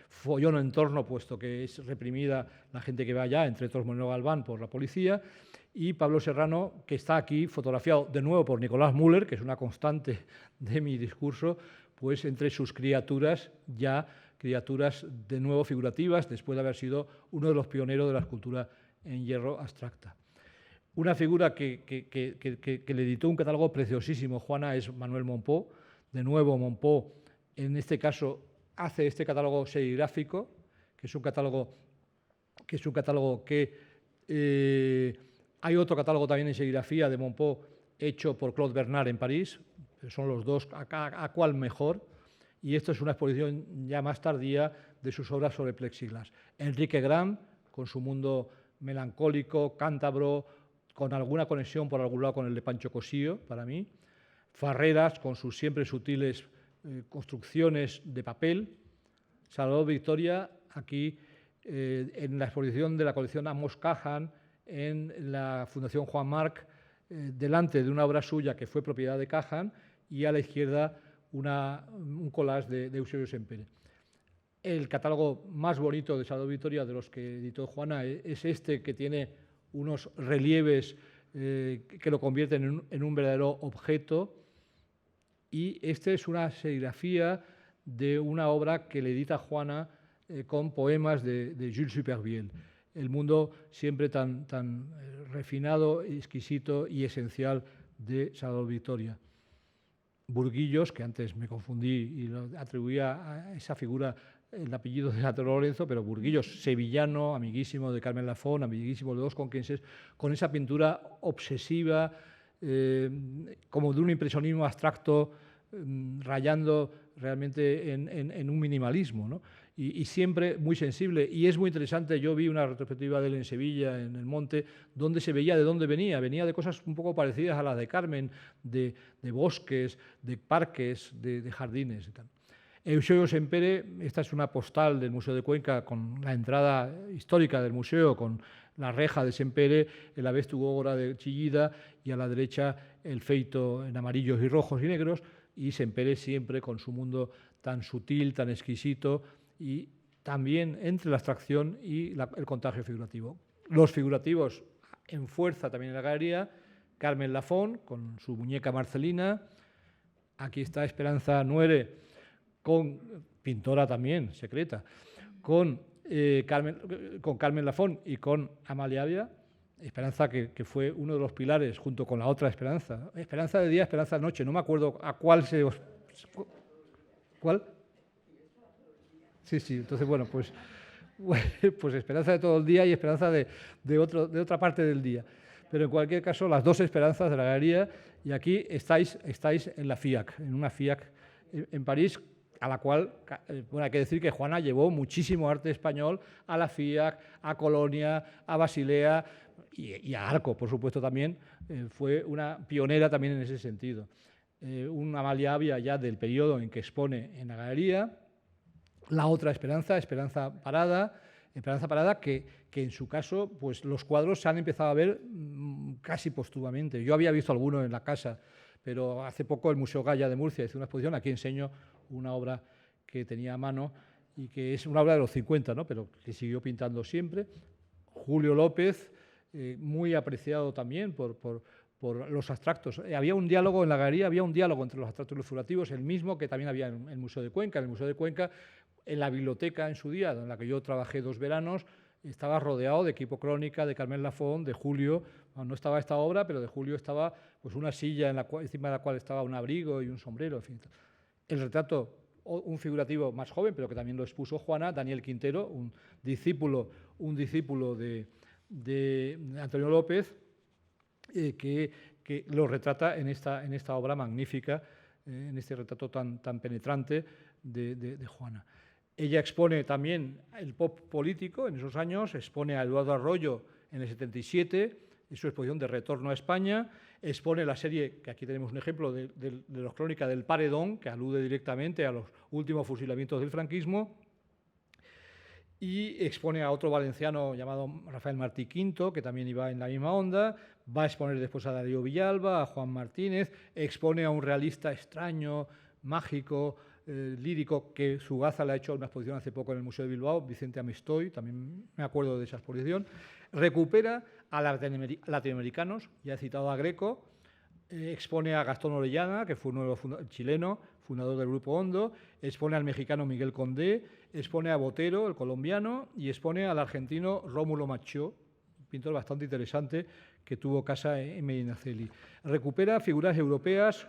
follón en torno, puesto que es reprimida la gente que va allá, entre otros Moreno Galván, por la policía, y Pablo Serrano, que está aquí fotografiado de nuevo por Nicolás Müller, que es una constante de mi discurso, pues entre sus criaturas, ya criaturas de nuevo figurativas, después de haber sido uno de los pioneros de la escultura en hierro abstracta. Una figura que le editó un catálogo preciosísimo, Juana, es Manuel Mompó. De nuevo, Mompó, en este caso, hace este catálogo serigráfico, que es un catálogo que hay otro catálogo también en serigrafía de Mompó hecho por Claude Bernard en París, son los dos, a cuál mejor, y esto es una exposición ya más tardía de sus obras sobre plexiglas. Enrique Gran, con su mundo melancólico, cántabro, con alguna conexión por algún lado con el de Pancho Cosío, para mí. Farreras, con sus siempre sutiles construcciones de papel. Salvador Victoria, aquí en la exposición de la colección Amos Cajan, en la Fundación Juan Marc, delante de una obra suya que fue propiedad de Cajan, y a la izquierda un collage de Eusebio Sempere. El catálogo más bonito de Salvador Victoria, de los que editó Juana, es este, que tiene unos relieves que lo convierten en un verdadero objeto, y esta es una serigrafía de una obra que le edita Juana con poemas de Jules Supervielle. El mundo siempre tan refinado, exquisito y esencial de Salvador Victoria. Burguillos, que antes me confundí y lo atribuía a esa figura el apellido de Arturo Lorenzo, pero Burguillos, sevillano, amiguísimo de Carmen Lafón, amiguísimo de los conquenses, con esa pintura obsesiva, como de un impresionismo abstracto, rayando realmente en un minimalismo, ¿no? Y siempre muy sensible. Y es muy interesante, yo vi una retrospectiva de él en Sevilla, en el Monte, donde se veía de dónde venía. Venía de cosas un poco parecidas a las de Carmen, de bosques, de parques, de jardines y tal. Eusebio Sempere, esta es una postal del Museo de Cuenca con la entrada histórica del museo, con la reja de Sempere, el Avestu Gógora de Chillida, y a la derecha el feito en amarillos y rojos y negros, y Sempere siempre con su mundo tan sutil, tan exquisito, y también entre la abstracción y el contagio figurativo. Los figurativos en fuerza también en la galería, Carmen Lafón con su muñeca Marcelina, aquí está Esperanza Nuere, con pintora también, secreta, con Carmen Lafón y con Amalia Avia. Esperanza que fue uno de los pilares junto con la otra Esperanza. Esperanza de día, Esperanza de noche, no me acuerdo a cuál se... ¿Cuál? Sí, entonces bueno, pues Esperanza de todo el día y Esperanza de otra parte del día. Pero en cualquier caso, las dos Esperanzas de la galería, y aquí estáis en la FIAC, en una FIAC en París, a la cual, bueno, hay que decir que Juana llevó muchísimo arte español a la FIAC, a Colonia, a Basilea y a Arco, por supuesto, también. Fue una pionera también en ese sentido. Una Amalia Avia ya del periodo en que expone en la galería. La otra Esperanza Parada, que en su caso, pues los cuadros se han empezado a ver casi póstumamente. Yo había visto alguno en la casa, pero hace poco el Museo Gaya de Murcia hizo una exposición. Aquí enseño una obra que tenía a mano y que es una obra de los 50, ¿no? Pero que siguió pintando siempre. Julio López, muy apreciado también por los abstractos. Había un diálogo en la galería, había un diálogo entre los abstractos y los figurativos, el mismo que también había en el Museo de Cuenca. En el Museo de Cuenca, en la biblioteca en su día, en la que yo trabajé 2 veranos, estaba rodeado de equipo Crónica, de Carmen Lafón, de Julio. No estaba esta obra, pero de Julio estaba pues una silla encima de la cual estaba un abrigo y un sombrero, en fin. El retrato, un figurativo más joven, pero que también lo expuso Juana, Daniel Quintero, un discípulo de Antonio López, que lo retrata en esta obra magnífica, en este retrato tan penetrante de Juana. Ella expone también el pop político en esos años, expone a Eduardo Arroyo en el 77, en su exposición de Retorno a España, expone la serie, que aquí tenemos un ejemplo de los Crónicas del Paredón, que alude directamente a los últimos fusilamientos del franquismo, y expone a otro valenciano llamado Rafael Martí V, que también iba en la misma onda, va a exponer después a Darío Villalba, a Juan Martínez, expone a un realista extraño, mágico, lírico, que Zugaza le ha hecho una exposición hace poco en el Museo de Bilbao, Vicente Amestoy, también me acuerdo de esa exposición. Recupera a latinoamericanos, ya he citado a Greco, expone a Gastón Orellana, que fue uno de los chileno, fundador del Grupo Hondo, expone al mexicano Miguel Condé, expone a Botero, el colombiano, y expone al argentino Rómulo Machó, un pintor bastante interesante que tuvo casa en Medinaceli. Recupera figuras europeas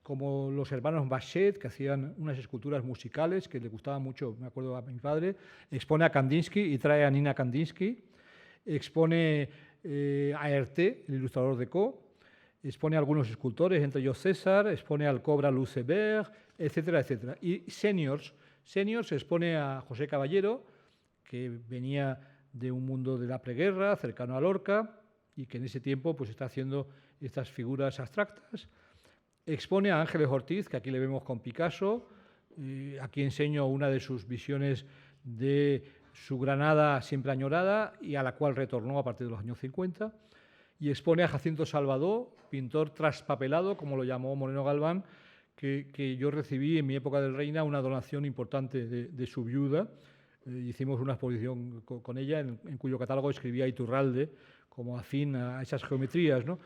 como los hermanos Bachet, que hacían unas esculturas musicales que le gustaban mucho, me acuerdo a mi padre. Expone a Kandinsky y trae a Nina Kandinsky. Expone a Herté, el ilustrador de Co. Expone a algunos escultores, entre ellos César, expone al Cobra Lucebert, etcétera, etcétera. Y seniors expone a José Caballero, que venía de un mundo de la preguerra, cercano a Lorca, y que en ese tiempo pues, está haciendo estas figuras abstractas. Expone a Ángeles Ortiz, que aquí le vemos con Picasso. Aquí enseño una de sus visiones de su Granada siempre añorada y a la cual retornó a partir de los años 50. Y expone a Jacinto Salvador, pintor traspapelado, como lo llamó Moreno Galván, que yo recibí en mi época del Reina una donación importante de su viuda. Hicimos una exposición con ella, en cuyo catálogo escribía Iturralde, como afín a esas geometrías, ¿no?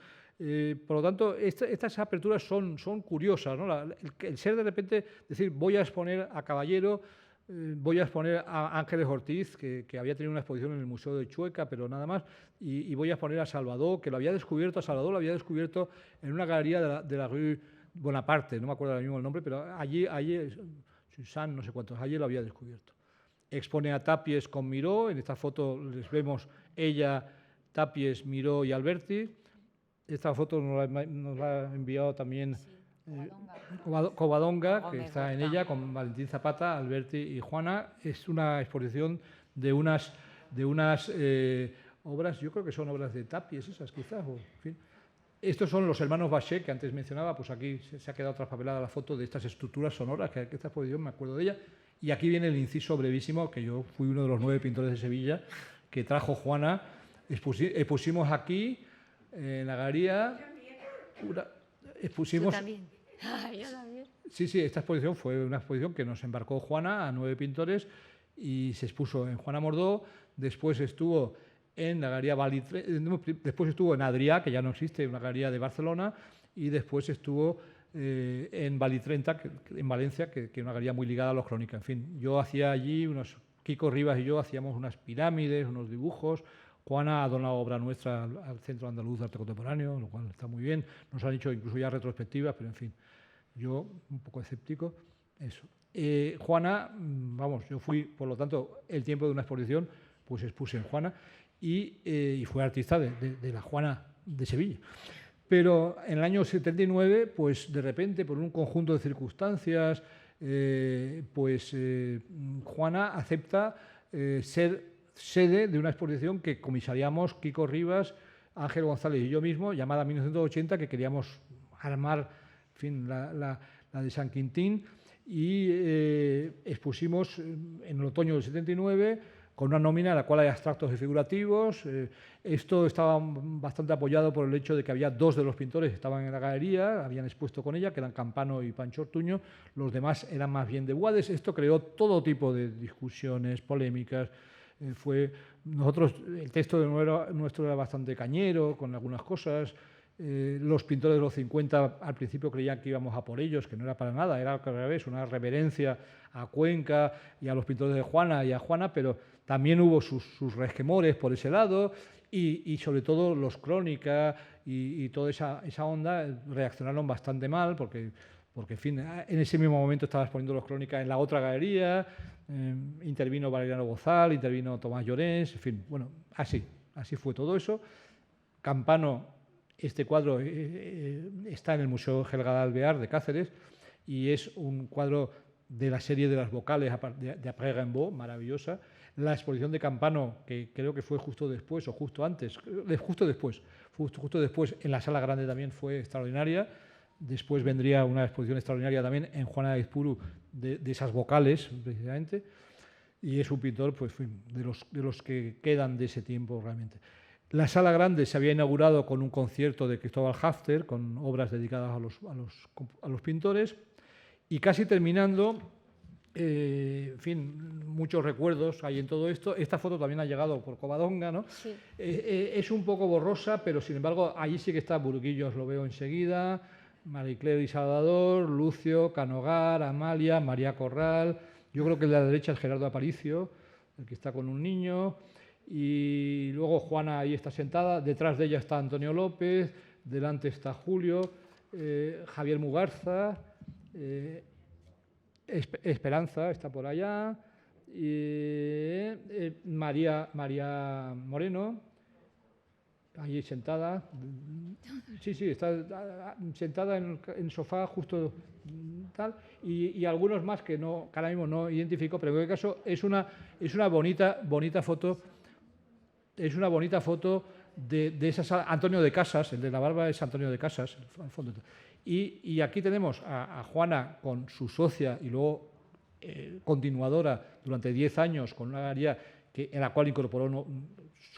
Por lo tanto, estas aperturas son curiosas, ¿no? El ser de repente decir, voy a exponer a Caballero, voy a exponer a Ángeles Ortiz, que había tenido una exposición en el Museo de Chueca, pero nada más, y voy a exponer a Salvador, que lo había descubierto en una galería de la Rue Bonaparte, no me acuerdo ahora mismo el nombre, pero allí Susan, no sé cuántos, allí lo había descubierto. Expone a Tapies con Miró, en esta foto les vemos ella, Tapies, Miró y Alberti. Esta foto nos la ha enviado también Covadonga, que está en ella, con Valentín Zapata, Alberti y Juana. Es una exposición de unas obras, yo creo que son obras de Tapies esas quizás, o, en fin. Estos son los hermanos Bachet, que antes mencionaba, pues aquí se ha quedado traspapelada la foto de estas estructuras sonoras, que esta exposición me acuerdo de ella. Y aquí viene el inciso brevísimo, que yo fui uno de los 9 pintores de Sevilla, que trajo Juana. Expusimos aquí, en la galería... ¿Tú también? Yo también. Sí, esta exposición fue una exposición que nos embarcó Juana a 9 pintores y se expuso en Juana Mordó, después estuvo en la galería después estuvo en Adrià, que ya no existe, una galería de Barcelona, y después estuvo en Valitrenta, en Valencia, que es una galería muy ligada a los Crónicas. En fin, yo hacía allí Kiko Rivas y yo hacíamos unas pirámides, unos dibujos. Juana ha donado obra nuestra al Centro Andaluz de Arte Contemporáneo, lo cual está muy bien. Nos han hecho incluso ya retrospectivas, pero en fin, yo un poco escéptico, eso. Juana, vamos, yo fui, por lo tanto, el tiempo de una exposición, pues expuse en Juana y fue artista de la Juana de Sevilla. Pero en el año 79, pues de repente, por un conjunto de circunstancias, Juana acepta ser sede de una exposición que comisariamos Kiko Rivas, Ángel González y yo mismo, llamada 1980, que queríamos armar, en fin, la de San Quintín, y expusimos en el otoño del 79 con una nómina en la cual hay abstractos y figurativos. Esto estaba bastante apoyado por el hecho de que había 2 de los pintores que estaban en la galería, habían expuesto con ella, que eran Campano y Pancho Ortuño, los demás eran más bien de Guades. Esto creó todo tipo de discusiones, polémicas. El texto nuestro era bastante cañero, con algunas cosas. Los pintores de los 50 al principio creían que íbamos a por ellos, que no era para nada, era al revés, una reverencia a Cuenca y a los pintores de Juana y a Juana, pero también hubo sus resquemores por ese lado y sobre todo los Crónica y toda esa onda reaccionaron bastante mal porque, en fin, en ese mismo momento estaba exponiendo los Crónica en la otra galería, intervino Valeriano Bozal, intervino Tomás Llorens, en fin, bueno, así fue todo eso. Campano, este cuadro está en el Museo Helga de Alvear de Cáceres y es un cuadro de la serie de las vocales de Après Rimbaud, maravillosa. La exposición de Campano, que creo que fue justo después o justo antes, justo después, en la Sala Grande también fue extraordinaria. Después vendría una exposición extraordinaria también en Juana de Aizpuru de esas vocales, precisamente. Y es un pintor pues, de los que quedan de ese tiempo realmente. La Sala Grande se había inaugurado con un concierto de Cristóbal Hafter, con obras dedicadas a los pintores. Y casi terminando, en fin, muchos recuerdos hay en todo esto. Esta foto también ha llegado por Covadonga, ¿no? Sí. Es un poco borrosa, pero sin embargo, allí sí que está Burguillo, os lo veo enseguida, Marie Claire y Salvador, Lucio, Canogar, Amalia, María Corral. Yo creo que el de la derecha es Gerardo Aparicio, el que está con un niño. Y luego Juana ahí está sentada, detrás de ella está Antonio López, delante está Julio, Javier Mugarza. Esperanza está por allá, María Moreno, allí sentada, sí, está sentada en el sofá justo tal, y algunos más que ahora mismo no identifico, pero en cualquier caso es una bonita foto, de esa sala. Antonio de Casas, el de la barba es Antonio de Casas, al fondo. Y aquí tenemos a Juana con su socia y luego continuadora durante 10 años con una galería en la cual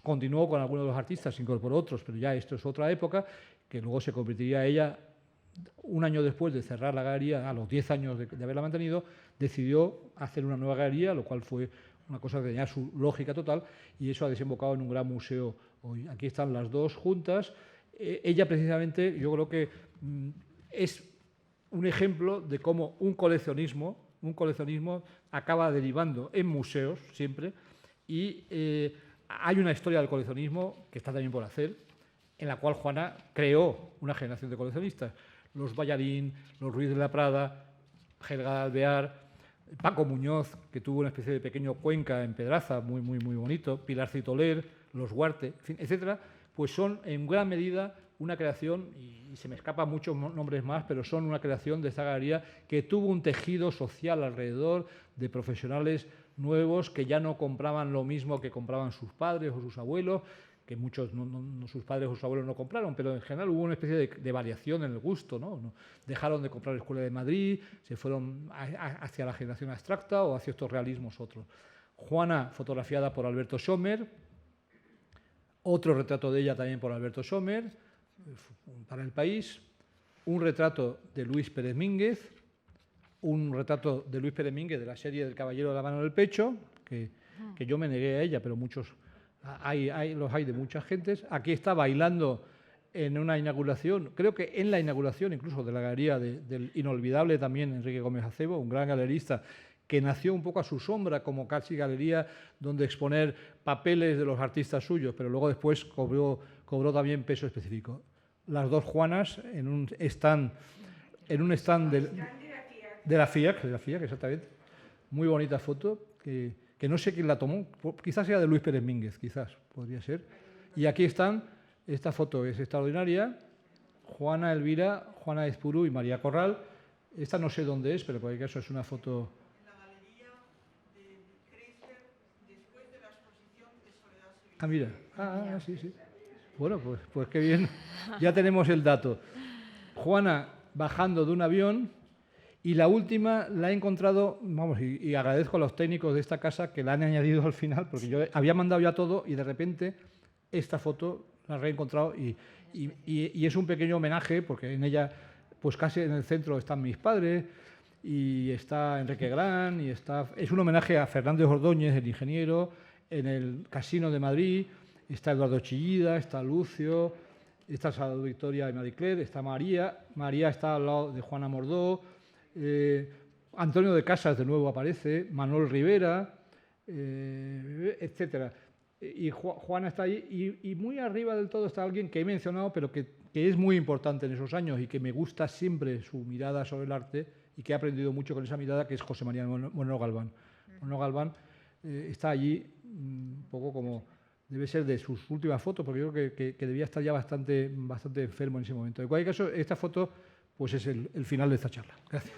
continuó con algunos de los artistas, incorporó otros, pero ya esto es otra época, que luego se convertiría ella, un año después de cerrar la galería, a los 10 años de haberla mantenido, decidió hacer una nueva galería, lo cual fue una cosa que tenía su lógica total, y eso ha desembocado en un gran museo hoy. Aquí están las dos juntas. Ella precisamente, yo creo que es un ejemplo de cómo un coleccionismo acaba derivando en museos siempre, y hay una historia del coleccionismo que está también por hacer, en la cual Juana creó una generación de coleccionistas, los Ballarín, los Ruiz de la Prada, Helga de Alvear, Paco Muñoz, que tuvo una especie de pequeño Cuenca en Pedraza, muy bonito, Pilar Citoler, los Huarte, en fin, etcétera, pues son en gran medida una creación, y se me escapan muchos nombres más, pero son una creación de esta galería que tuvo un tejido social alrededor de profesionales nuevos que ya no compraban lo mismo que compraban sus padres o sus abuelos, que muchos sus padres o sus abuelos no compraron, pero en general hubo una especie de variación en el gusto, ¿no? Dejaron de comprar Escuela de Madrid, se fueron hacia la generación abstracta o hacia estos realismos otros. Juana, fotografiada por Alberto Schomer, otro retrato de ella también por Alberto Schomer, para El País, un retrato de Luis Pérez Mínguez, un retrato de Luis Pérez Mínguez de la serie del Caballero de la Mano del Pecho, que yo me negué a ella, pero muchos los hay de muchas gentes. Aquí está bailando en una inauguración, creo que en la inauguración incluso de la galería del inolvidable también Enrique Gómez Acebo, un gran galerista que nació un poco a su sombra como casi galería donde exponer papeles de los artistas suyos, pero luego después cobró también peso específico. Las dos Juanas en un stand de la FIAC, exactamente. Muy bonita foto, que no sé quién la tomó, quizás sea de Luis Pérez Mínguez, quizás, podría ser. Y aquí están, esta foto es extraordinaria, Juana Elvira, Juana de Aizpuru y María Corral. Esta no sé dónde es, pero en cualquier caso es una foto... En la galería de Kreisler, después de la exposición de Soledad Sevilla. Ah, mira, sí. Bueno, pues qué bien, ya tenemos el dato. Juana bajando de un avión, y la última la he encontrado, vamos, y agradezco a los técnicos de esta casa que la han añadido al final, porque yo había mandado ya todo y de repente esta foto la he reencontrado y es un pequeño homenaje, porque en ella, pues casi en el centro están mis padres y está Enrique Gran, es un homenaje a Fernández Ordóñez, el ingeniero, en el Casino de Madrid. Está Eduardo Chillida, está Lucio, está Salvador Victoria y Marie Claire, está María está al lado de Juana Mordó, Antonio de Casas de nuevo aparece, Manuel Rivera, etcétera. Y Juana está ahí, y muy arriba del todo está alguien que he mencionado, pero que es muy importante en esos años y que me gusta siempre su mirada sobre el arte y que he aprendido mucho con esa mirada, que es José María Moreno Galván. Moreno Galván está allí un poco como... Debe ser de sus últimas fotos, porque yo creo que debía estar ya bastante enfermo en ese momento. En cualquier caso, esta foto pues es el final de esta charla. Gracias.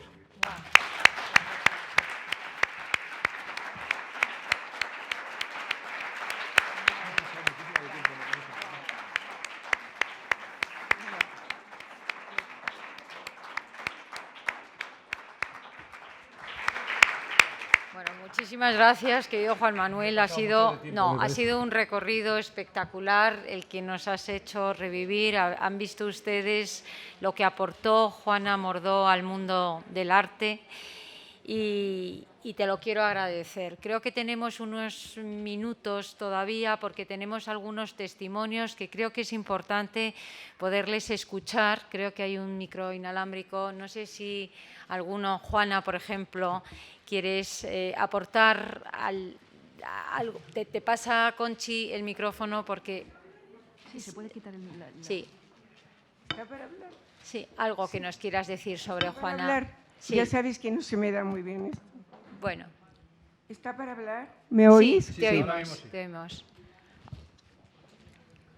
Muchísimas gracias, querido Juan Manuel. Ha sido un recorrido espectacular el que nos has hecho revivir. Han visto ustedes lo que aportó Juana Mordó al mundo del arte y te lo quiero agradecer. Creo que tenemos unos minutos todavía porque tenemos algunos testimonios que creo que es importante poderles escuchar. Creo que hay un micro inalámbrico. No sé si alguno, Juana, por ejemplo, ¿quieres aportar algo? Te pasa, Conchi, el micrófono porque... Sí, se puede quitar Sí. ¿Está para hablar? Sí, algo que nos quieras decir sobre ¿Está Juana. para hablar? Sí. Ya sabéis que no se me da muy bien esto. Bueno. ¿Está para hablar? ¿Me oís? Sí, te oímos, te oímos.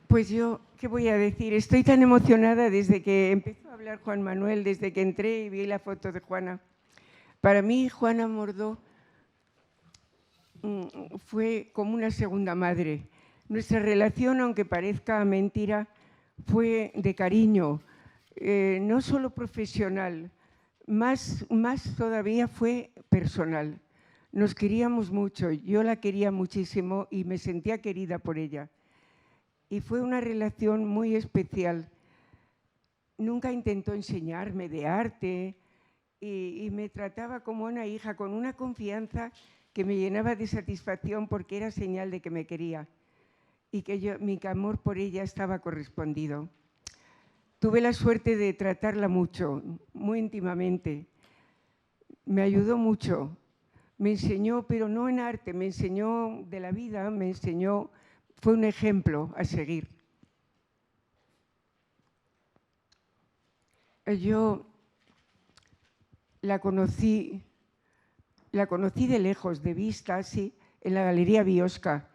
Pues yo, ¿qué voy a decir? Estoy tan emocionada desde que empezó a hablar Juan Manuel, desde que entré y vi la foto de Juana. Para mí, Juana Mordó fue como una segunda madre. Nuestra relación, aunque parezca mentira, fue de cariño, no solo profesional, más todavía fue personal. Nos queríamos mucho, yo la quería muchísimo y me sentía querida por ella. Y fue una relación muy especial. Nunca intentó enseñarme de arte y me trataba como una hija, con una confianza que me llenaba de satisfacción porque era señal de que me quería y que mi amor por ella estaba correspondido. Tuve la suerte de tratarla mucho, muy íntimamente. Me ayudó mucho, me enseñó, pero no en arte, me enseñó de la vida, me enseñó, fue un ejemplo a seguir. Yo la conocí de lejos, de vista, sí, en la Galería Biosca.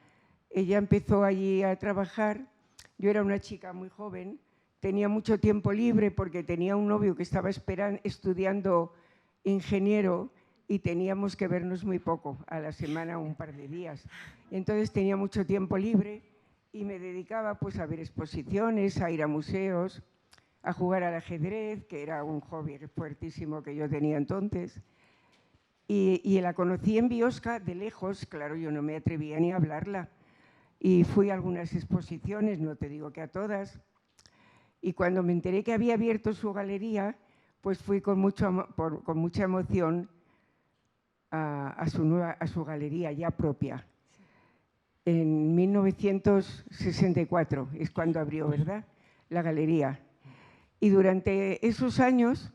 Ella empezó allí a trabajar, yo era una chica muy joven, tenía mucho tiempo libre porque tenía un novio que estaba estudiando ingeniero y teníamos que vernos muy poco, a la semana un par de días. Entonces tenía mucho tiempo libre y me dedicaba pues a ver exposiciones, a ir a museos, a jugar al ajedrez, que era un hobby fuertísimo que yo tenía entonces. Y la conocí en Biosca de lejos, claro, yo no me atrevía ni a hablarla. Y fui a algunas exposiciones, no te digo que a todas. Y cuando me enteré que había abierto su galería, pues fui con mucha emoción a su galería ya propia. En 1964 es cuando abrió, ¿verdad?, la galería. Y durante esos años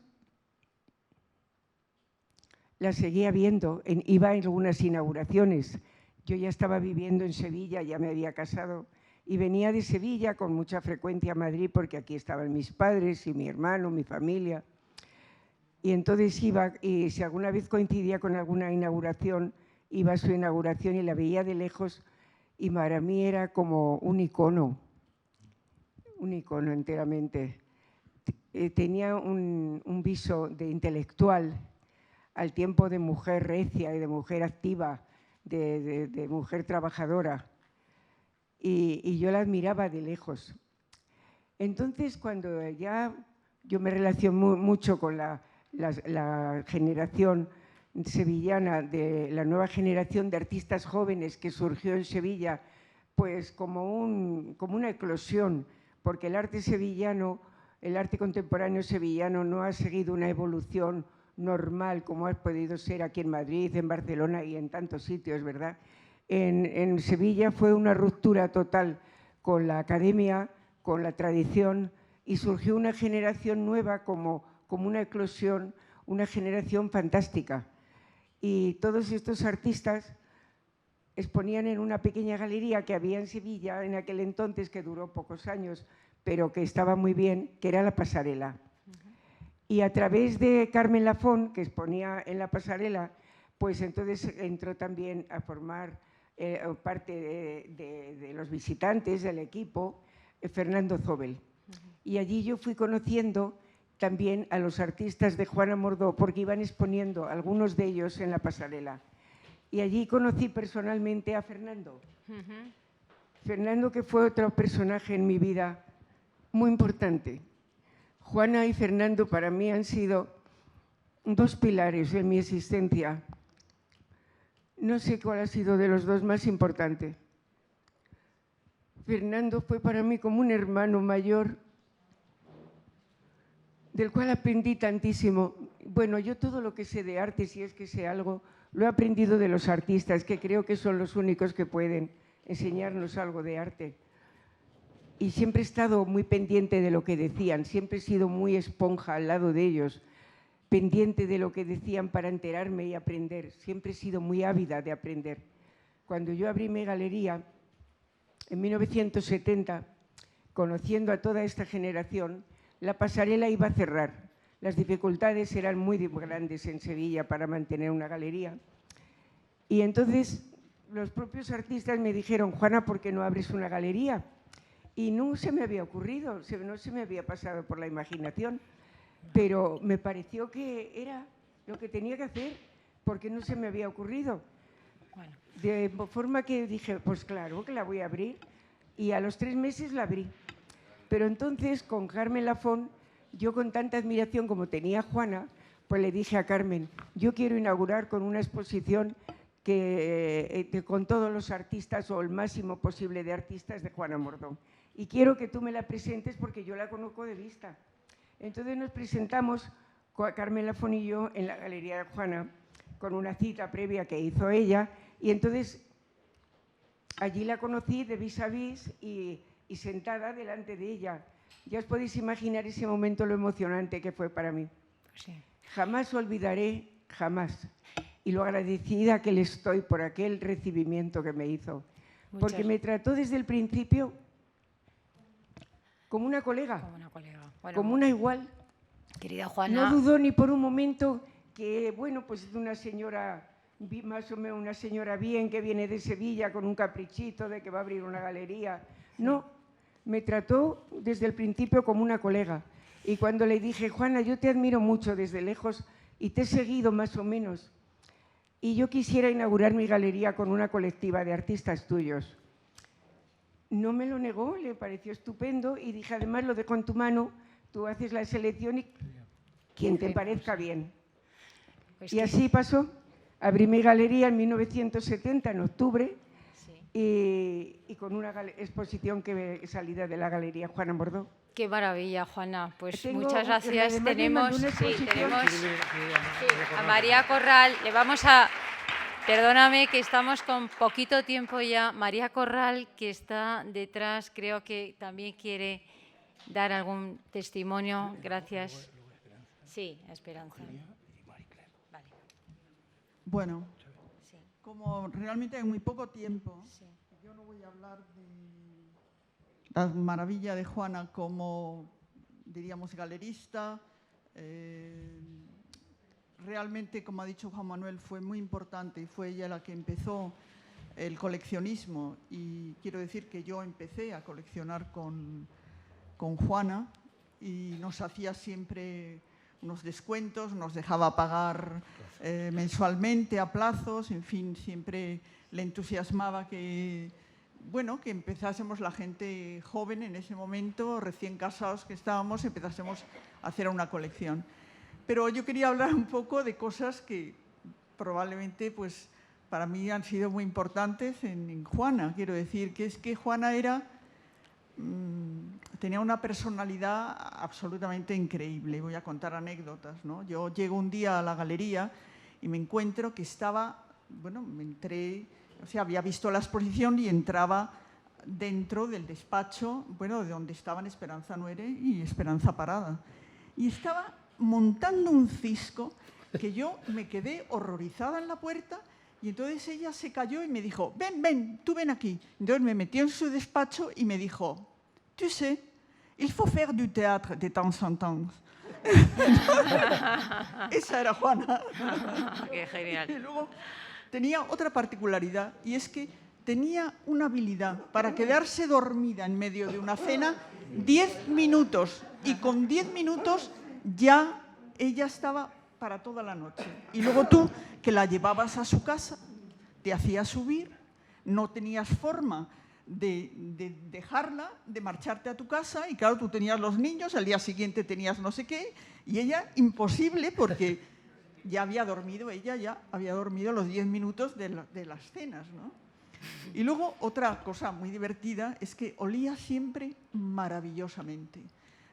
la seguía viendo, iba a algunas inauguraciones. Yo ya estaba viviendo en Sevilla, ya me había casado, y venía de Sevilla con mucha frecuencia a Madrid porque aquí estaban mis padres y mi hermano, mi familia. Y entonces iba, y si alguna vez coincidía con alguna inauguración, iba a su inauguración y la veía de lejos y para mí era como un icono enteramente. Tenía un viso de intelectual, al tiempo de mujer recia y de mujer activa, de mujer trabajadora. Y yo la admiraba de lejos. Entonces, cuando ya yo me relaciono mucho con la generación sevillana, de la nueva generación de artistas jóvenes que surgió en Sevilla, pues como una eclosión, porque el arte sevillano, el arte contemporáneo sevillano no ha seguido una evolución normal como ha podido ser aquí en Madrid, en Barcelona y en tantos sitios, ¿verdad? En Sevilla fue una ruptura total con la academia, con la tradición, y surgió una generación nueva como una eclosión, una generación fantástica. Y todos estos artistas exponían en una pequeña galería que había en Sevilla en aquel entonces, que duró pocos años, pero que estaba muy bien, que era La Pasarela. Y a través de Carmen Lafón, que exponía en La Pasarela, pues entonces entró también a formar parte de los visitantes, del equipo, Fernando Zobel. Y allí yo fui conociendo también a los artistas de Juana Mordó, porque iban exponiendo algunos de ellos en La Pasarela. Y allí conocí personalmente a Fernando. Fernando, que fue otro personaje en mi vida muy importante. Juana y Fernando para mí han sido dos pilares en mi existencia. No sé cuál ha sido de los dos más importante. Fernando fue para mí como un hermano mayor, del cual aprendí tantísimo. Bueno, yo todo lo que sé de arte, si es que sé algo, lo he aprendido de los artistas, que creo que son los únicos que pueden enseñarnos algo de arte. Y siempre he estado muy pendiente de lo que decían, siempre he sido muy esponja al lado de ellos, pendiente de lo que decían para enterarme y aprender. Siempre he sido muy ávida de aprender. Cuando yo abrí mi galería, en 1970, conociendo a toda esta generación, La Pasarela iba a cerrar. Las dificultades eran muy grandes en Sevilla para mantener una galería. Y entonces los propios artistas me dijeron, Juana, ¿por qué no abres una galería? Y no se me había ocurrido, no se me había pasado por la imaginación, pero me pareció que era lo que tenía que hacer, porque no se me había ocurrido. Bueno. De forma que dije, pues claro que la voy a abrir, y a los 3 meses la abrí. Pero entonces, con Carmen Lafón, yo con tanta admiración como tenía Juana, pues le dije a Carmen, yo quiero inaugurar con una exposición con todos los artistas o el máximo posible de artistas de Juana Mordó. Y quiero que tú me la presentes porque yo la conozco de vista. Entonces nos presentamos, Carmen Lafón y yo, en la Galería de Juana, con una cita previa que hizo ella, y entonces allí la conocí de vis a vis y sentada delante de ella. Ya os podéis imaginar ese momento lo emocionante que fue para mí. Sí. Jamás olvidaré, jamás, y lo agradecida que le estoy por aquel recibimiento que me hizo. Porque me trató desde el principio como una colega, Bueno, como una igual. Querida Juana. No dudó ni por un momento que, bueno, pues de una señora, más o menos una señora bien, que viene de Sevilla con un caprichito de que va a abrir una galería. No, me trató desde el principio como una colega. Y cuando le dije, Juana, yo te admiro mucho desde lejos y te he seguido más o menos, y yo quisiera inaugurar mi galería con una colectiva de artistas tuyos. No me lo negó, le pareció estupendo y dije, además lo dejo en tu mano, tú haces la selección y quien te parezca bien. Pues y así pasó. Abrí mi galería en 1970, en octubre, sí. y con una exposición que salida de la Galería Juana Mordó. Qué maravilla, Juana. Pues muchas gracias. Tenemos a María Corral. Le vamos a... Perdóname que estamos con poquito tiempo ya. María Corral, que está detrás, creo que también quiere dar algún testimonio. Gracias. Sí, Esperanza. Vale. Bueno, como realmente hay muy poco tiempo, yo no voy a hablar de la maravilla de Juana como, diríamos, galerista. Realmente, como ha dicho Juan Manuel, fue muy importante y fue ella la que empezó el coleccionismo. Y quiero decir que yo empecé a coleccionar con Juana y nos hacía siempre unos descuentos, nos dejaba pagar mensualmente a plazos, en fin, siempre le entusiasmaba que, bueno, que empezásemos la gente joven en ese momento, recién casados que estábamos, empezásemos a hacer una colección. Pero yo quería hablar un poco de cosas que probablemente pues, para mí han sido muy importantes en Juana. Quiero decir que es que Juana tenía una personalidad absolutamente increíble. Voy a contar anécdotas, ¿no? Yo llego un día a la galería y me encuentro que estaba, bueno, había visto la exposición y entraba dentro del despacho, bueno, de donde estaban Esperanza Nuere y Esperanza Parada. Y estaba montando un cisco que yo me quedé horrorizada en la puerta Y entonces ella se calló y me dijo, ven, tú ven aquí. Entonces me metió en su despacho y me dijo, tu sais, il faut faire du théâtre de temps en temps. Esa era Juana. Qué genial. Y luego tenía otra particularidad, y es que tenía una habilidad para quedarse dormida en medio de una cena 10 minutos, y con 10 minutos ya ella estaba para toda la noche. Y luego tú, que la llevabas a su casa, te hacías subir, no tenías forma de dejarla, de marcharte a tu casa, y claro, tú tenías los niños, al día siguiente tenías no sé qué, y ella imposible, porque ya había dormido los 10 minutos de las cenas, ¿no? Y luego otra cosa muy divertida es que olía siempre maravillosamente.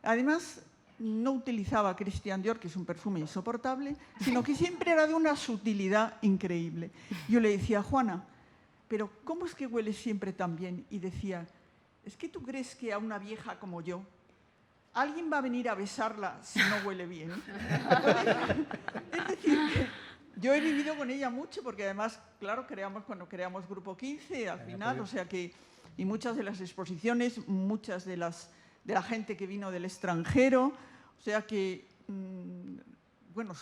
Además, no utilizaba Christian Dior, que es un perfume insoportable, sino que siempre era de una sutilidad increíble. Yo le decía, Juana, pero ¿cómo es que hueles siempre tan bien? Y decía, ¿es que tú crees que a una vieja como yo alguien va a venir a besarla si no huele bien? Es decir, yo he vivido con ella mucho, porque además, claro, cuando creamos Grupo 15, al final, o sea que, y muchas de las exposiciones, muchas de la gente que vino del extranjero, o sea que, bueno,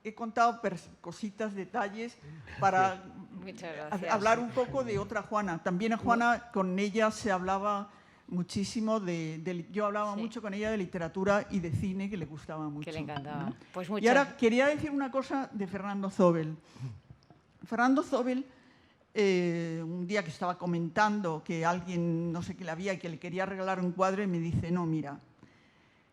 he contado cositas, detalles, para hablar un poco de otra Juana. También a Juana, con ella se hablaba muchísimo yo hablaba mucho con ella de literatura y de cine, que le gustaba mucho. Que le encantaba. ¿No? Pues y ahora quería decir una cosa de Fernando Zobel. Fernando Zobel, un día que estaba comentando que alguien, no sé qué le había, y que le quería regalar un cuadro, y me dice, no, mira,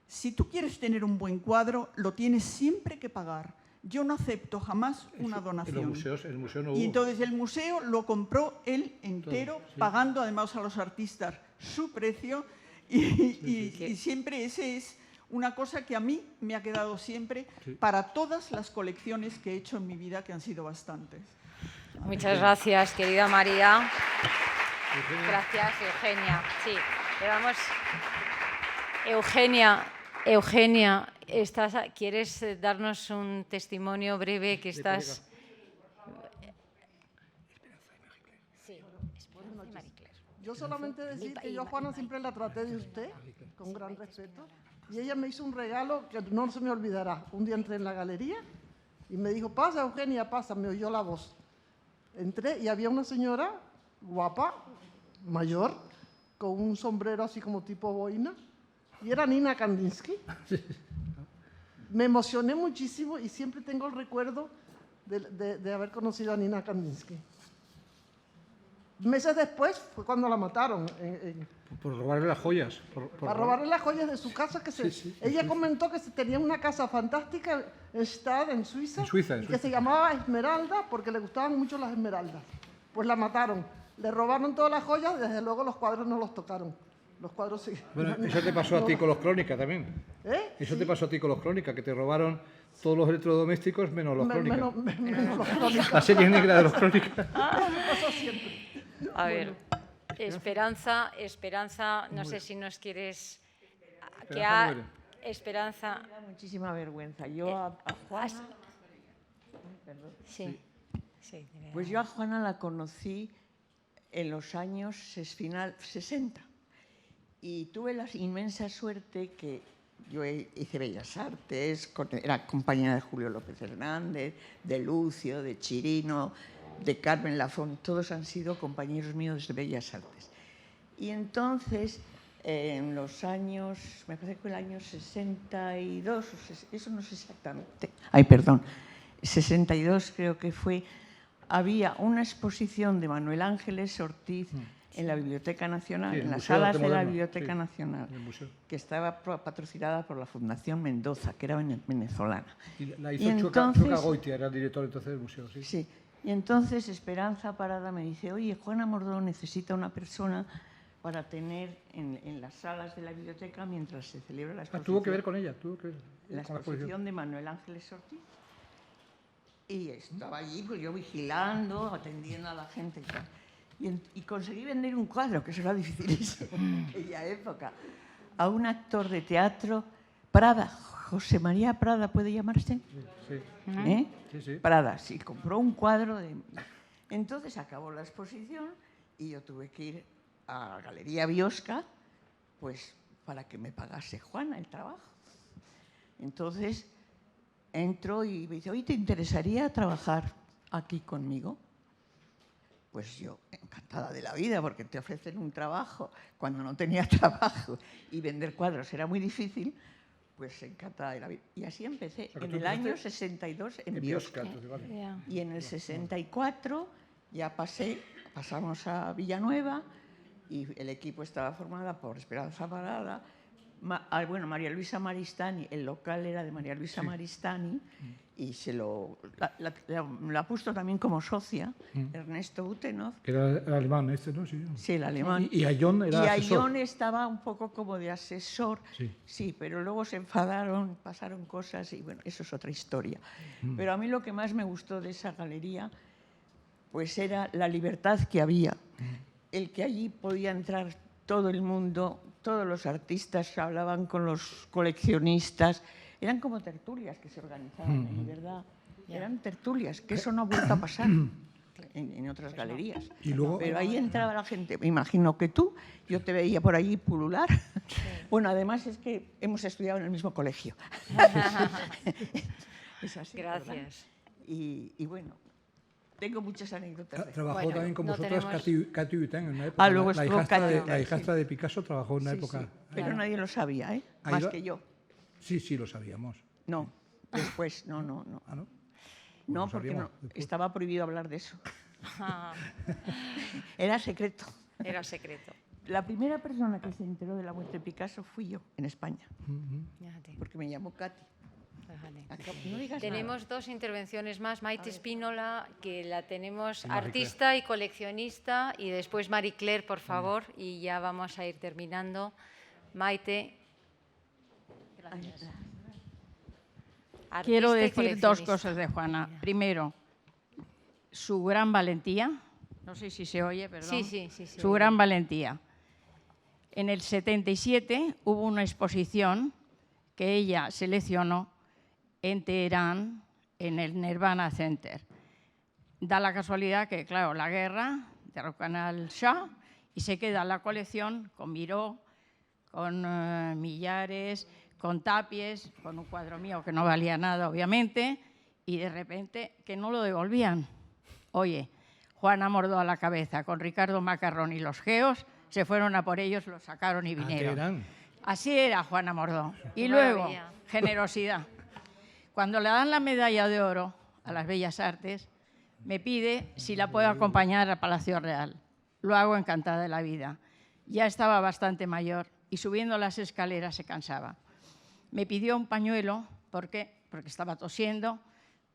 si tú quieres tener un buen cuadro, lo tienes siempre que pagar. Yo no acepto jamás una donación. En el museo no hubo. Y entonces el museo lo compró él entero, sí, pagando además a los artistas su precio, y siempre ese es una cosa que a mí me ha quedado siempre para todas las colecciones que he hecho en mi vida, que han sido bastantes. Muchas gracias, querida María. Gracias, Eugenia. Sí, le damos... Eugenia, ¿quieres darnos un testimonio breve que estás...? Sí, yo solamente decir que yo a Juana siempre la traté de usted, con gran respeto, y ella me hizo un regalo que no se me olvidará. Un día entré en la galería y me dijo, pasa Eugenia, pasa, me oyó la voz. Entré y había una señora guapa, mayor, con un sombrero así como tipo boina, y era Nina Kandinsky. Me emocioné muchísimo y siempre tengo el recuerdo de haber conocido a Nina Kandinsky. Meses después fue cuando la mataron. Por robarle las joyas. Para robarle las joyas de su casa. Ella comentó que tenía una casa fantástica en Stade, en Suiza, que se llamaba Esmeralda porque le gustaban mucho las esmeraldas. Pues la mataron. Le robaron todas las joyas, desde luego los cuadros no los tocaron. Los cuadros sí. Bueno, eso te pasó a ti con los Crónica también. Eso te pasó a ti con los Crónica, que te robaron todos los electrodomésticos menos los Crónica. Menos los Crónica. La serie negra de los Crónica. Eso pasó siempre. A ver, Esperanza, no sé si nos quieres... Esperanza... Me da muchísima vergüenza. Yo a Juana... Sí. Pues yo a Juana la conocí en los años 60 y tuve la inmensa suerte que yo hice Bellas Artes, era compañera de Julio López Hernández, de Lucio, de Chirino, de Carmen Lafont, todos han sido compañeros míos de Bellas Artes. Y entonces, en los años, me parece que fue el año 62, eso no sé exactamente, 62 creo que fue, había una exposición de Manuel Ángeles Ortiz en la Biblioteca Nacional, en las salas de la Biblioteca Nacional, que estaba patrocinada por la Fundación Mendoza, que era venezolana. Y la hizo Chuca Goitia, era el director entonces del museo. Sí. Y entonces Esperanza Parada me dice, oye, Juana Mordó necesita una persona para tener en las salas de la biblioteca mientras se celebra la exposición. Tuvo que ver con ella, la exposición de Manuel Ángeles Ortiz. Y estaba allí, pues yo vigilando, atendiendo a la gente y tal. Y conseguí vender un cuadro, que eso era dificilísimo en aquella época, a un actor de teatro, Prada, José María Prada, ¿puede llamarse? Sí. Prada, sí, compró un cuadro Entonces acabó la exposición y yo tuve que ir a la Galería Biosca, pues para que me pagase Juana el trabajo. Entonces entro y me dice, oye, ¿te interesaría trabajar aquí conmigo? Pues yo, encantada de la vida, porque te ofrecen un trabajo cuando no tenía trabajo y vender cuadros era muy difícil, pues encantada de la vida. Y así empecé, en el año 62 en Biosca. Y en el 64 ya pasamos a Villanueva y el equipo estaba formado por Esperanza Parada, María Luisa Maristani, el local era de María Luisa Maristani, y la ha puesto también como socia, Ernesto Butenov. Que era el alemán este, ¿no? Sí, sí, el alemán. Y Ayón era asesor. Y Ayón estaba un poco como de asesor, sí, pero luego se enfadaron, pasaron cosas y bueno, eso es otra historia. Pero a mí lo que más me gustó de esa galería, pues era la libertad que había, el que allí podía entrar todo el mundo, todos los artistas hablaban con los coleccionistas, eran como tertulias que se organizaban ahí, ¿verdad? Eran tertulias, que eso no ha vuelto a pasar en otras galerías. Y luego, pero ahí entraba la gente, me imagino que tú, yo te veía por allí pulular. Bueno, además es que hemos estudiado en el mismo colegio. Es así, gracias. Y bueno, tengo muchas anécdotas. Trabajó también con vosotras Cathy Hutin en una época. Luego la hijastra de Picasso trabajó en una época. Pero nadie lo sabía, ¿eh? Más que yo. Sí, lo sabíamos. No, después, no. ¿Ah, no? No, porque estaba prohibido hablar de eso. Era secreto. Era secreto. La primera persona que se enteró de la muerte de Picasso fui yo, en España. Porque me llamó Katy. No tenemos nada. 2 intervenciones más. Maite Spínola, que la tenemos artista y coleccionista, y después Marie Claire, por favor, y ya vamos a ir terminando. Maite. Gracias. Quiero decir 2 cosas de Juana. Primero, su gran valentía. No sé si se oye, perdón. Sí. Su gran valentía. En el 77 hubo una exposición que ella seleccionó en Teherán, en el Nirvana Center. Da la casualidad que, claro, la guerra derrocan al Shah y se queda la colección con Miró, con Millares, con Tapies, con un cuadro mío que no valía nada, obviamente, y de repente que no lo devolvían. Oye, Juana Mordó a la cabeza con Ricardo Macarrón y los Geos, se fueron a por ellos, los sacaron y vinieron. Así era Juana Mordó. Y luego, generosidad. Cuando le dan la medalla de oro a las Bellas Artes, me pide si la puedo acompañar al Palacio Real. Lo hago encantada de la vida. Ya estaba bastante mayor y subiendo las escaleras se cansaba. Me pidió un pañuelo, ¿por qué? Porque estaba tosiendo,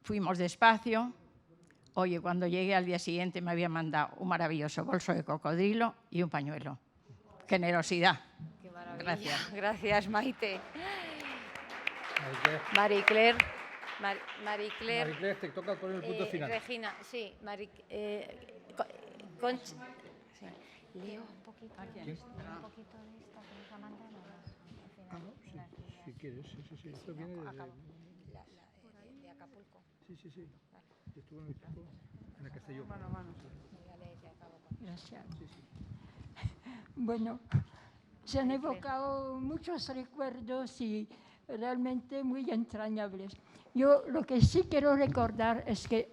fuimos despacio. Oye, cuando llegué al día siguiente me había mandado un maravilloso bolso de cocodrilo y un pañuelo. Generosidad. Qué maravilla. Gracias. Gracias, Maite. Marie Claire. Marie Claire, te toca poner el punto final. Regina, sí. Concha. Sí. Leo un poquito. Un poquito de esta que nos ha mandado. Si quieres, sí. Esto viene de Acapulco. Sí. Yo estuve en el equipo en la Castellón. Gracias. Bueno, se han evocado muchos recuerdos y realmente muy entrañables. Yo lo que sí quiero recordar es que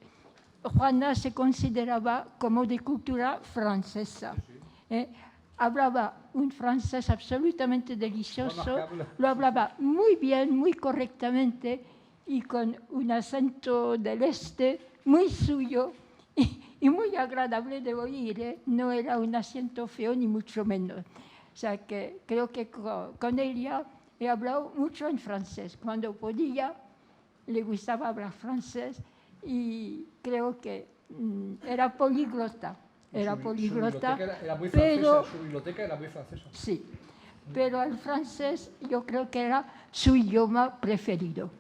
Juana se consideraba como de cultura francesa. Hablaba un francés absolutamente delicioso, lo hablaba muy bien, muy correctamente y con un acento del este muy suyo y muy agradable de oír. No era un acento feo ni mucho menos. O sea que creo que con ella he hablado mucho en francés. Cuando podía, le gustaba hablar francés y creo que era políglota. Era políglota, era muy pero francesa, su biblioteca era muy francesa. Sí, pero el francés yo creo que era su idioma preferido.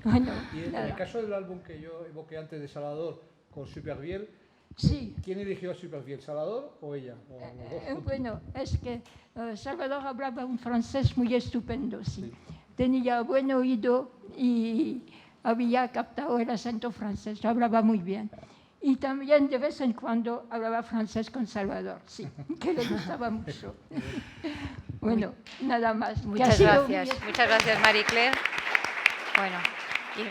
Bueno, y en el caso del álbum que yo evoqué antes de Salvador con Supervielle, sí. ¿Quién eligió a Supervielle, Salvador o ella? Bueno, es que Salvador hablaba un francés muy estupendo, sí. Tenía buen oído y había captado el acento francés, hablaba muy bien. Y también de vez en cuando hablaba francés con Salvador, sí, que le gustaba mucho. Bueno, nada más. Muchas gracias, Marie Claire. Bueno, y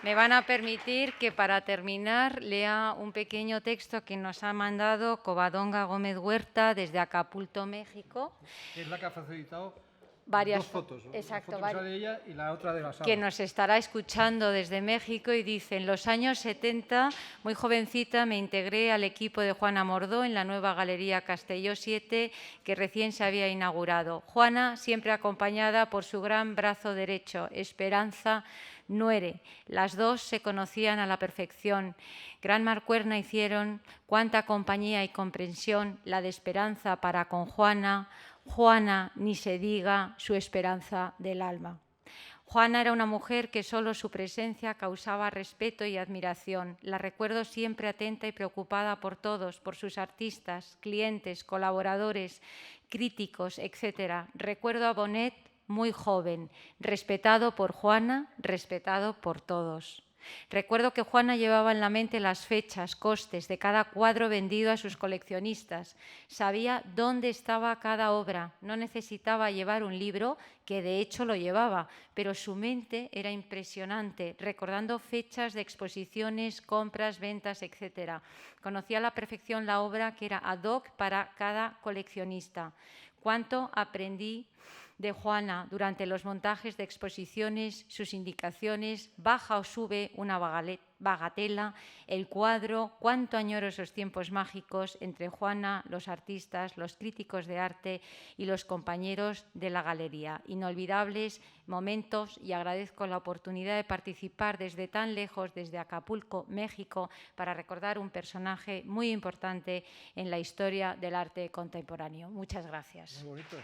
me van a permitir que para terminar lea un pequeño texto que nos ha mandado Covadonga Gómez Huerta desde Acapulco, México. Es la que ha facilitado varias dos fotos. Exacto, la foto de ella y la otra de la sala. Que nos estará escuchando desde México y dice: en los años 70, muy jovencita, me integré al equipo de Juana Mordó en la nueva Galería Castelló 7 que recién se había inaugurado. Juana, siempre acompañada por su gran brazo derecho, Esperanza Nuere. Las dos se conocían a la perfección. Gran mancuerna hicieron, cuánta compañía y comprensión, la de Esperanza para con Juana, Juana, ni se diga, su esperanza del alma. Juana era una mujer que solo su presencia causaba respeto y admiración. La recuerdo siempre atenta y preocupada por todos, por sus artistas, clientes, colaboradores, críticos, etc. Recuerdo a Bonet muy joven, respetado por Juana, respetado por todos. Recuerdo que Juana llevaba en la mente las fechas, costes de cada cuadro vendido a sus coleccionistas. Sabía dónde estaba cada obra. No necesitaba llevar un libro, que de hecho lo llevaba, pero su mente era impresionante, recordando fechas de exposiciones, compras, ventas, etc. Conocía a la perfección la obra que era ad hoc para cada coleccionista. Cuánto aprendí de Juana durante los montajes de exposiciones, sus indicaciones, baja o sube una bagatela, el cuadro, cuánto añoro esos tiempos mágicos entre Juana, los artistas, los críticos de arte y los compañeros de la galería. Inolvidables momentos, y agradezco la oportunidad de participar desde tan lejos, desde Acapulco, México, para recordar un personaje muy importante en la historia del arte contemporáneo. Muchas gracias. Muy bonito.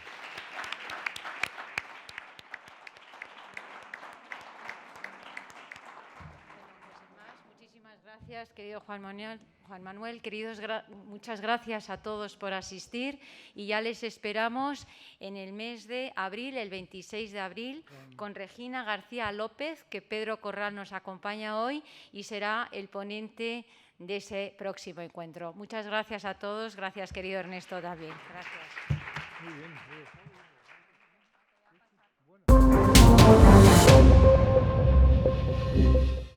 Gracias, querido Juan Manuel. Queridos, muchas gracias a todos por asistir y ya les esperamos en el mes de abril, el 26 de abril, con Regina García López, que Pedro Corral nos acompaña hoy y será el ponente de ese próximo encuentro. Muchas gracias a todos. Gracias, querido Ernesto, también. Gracias. Muy bien.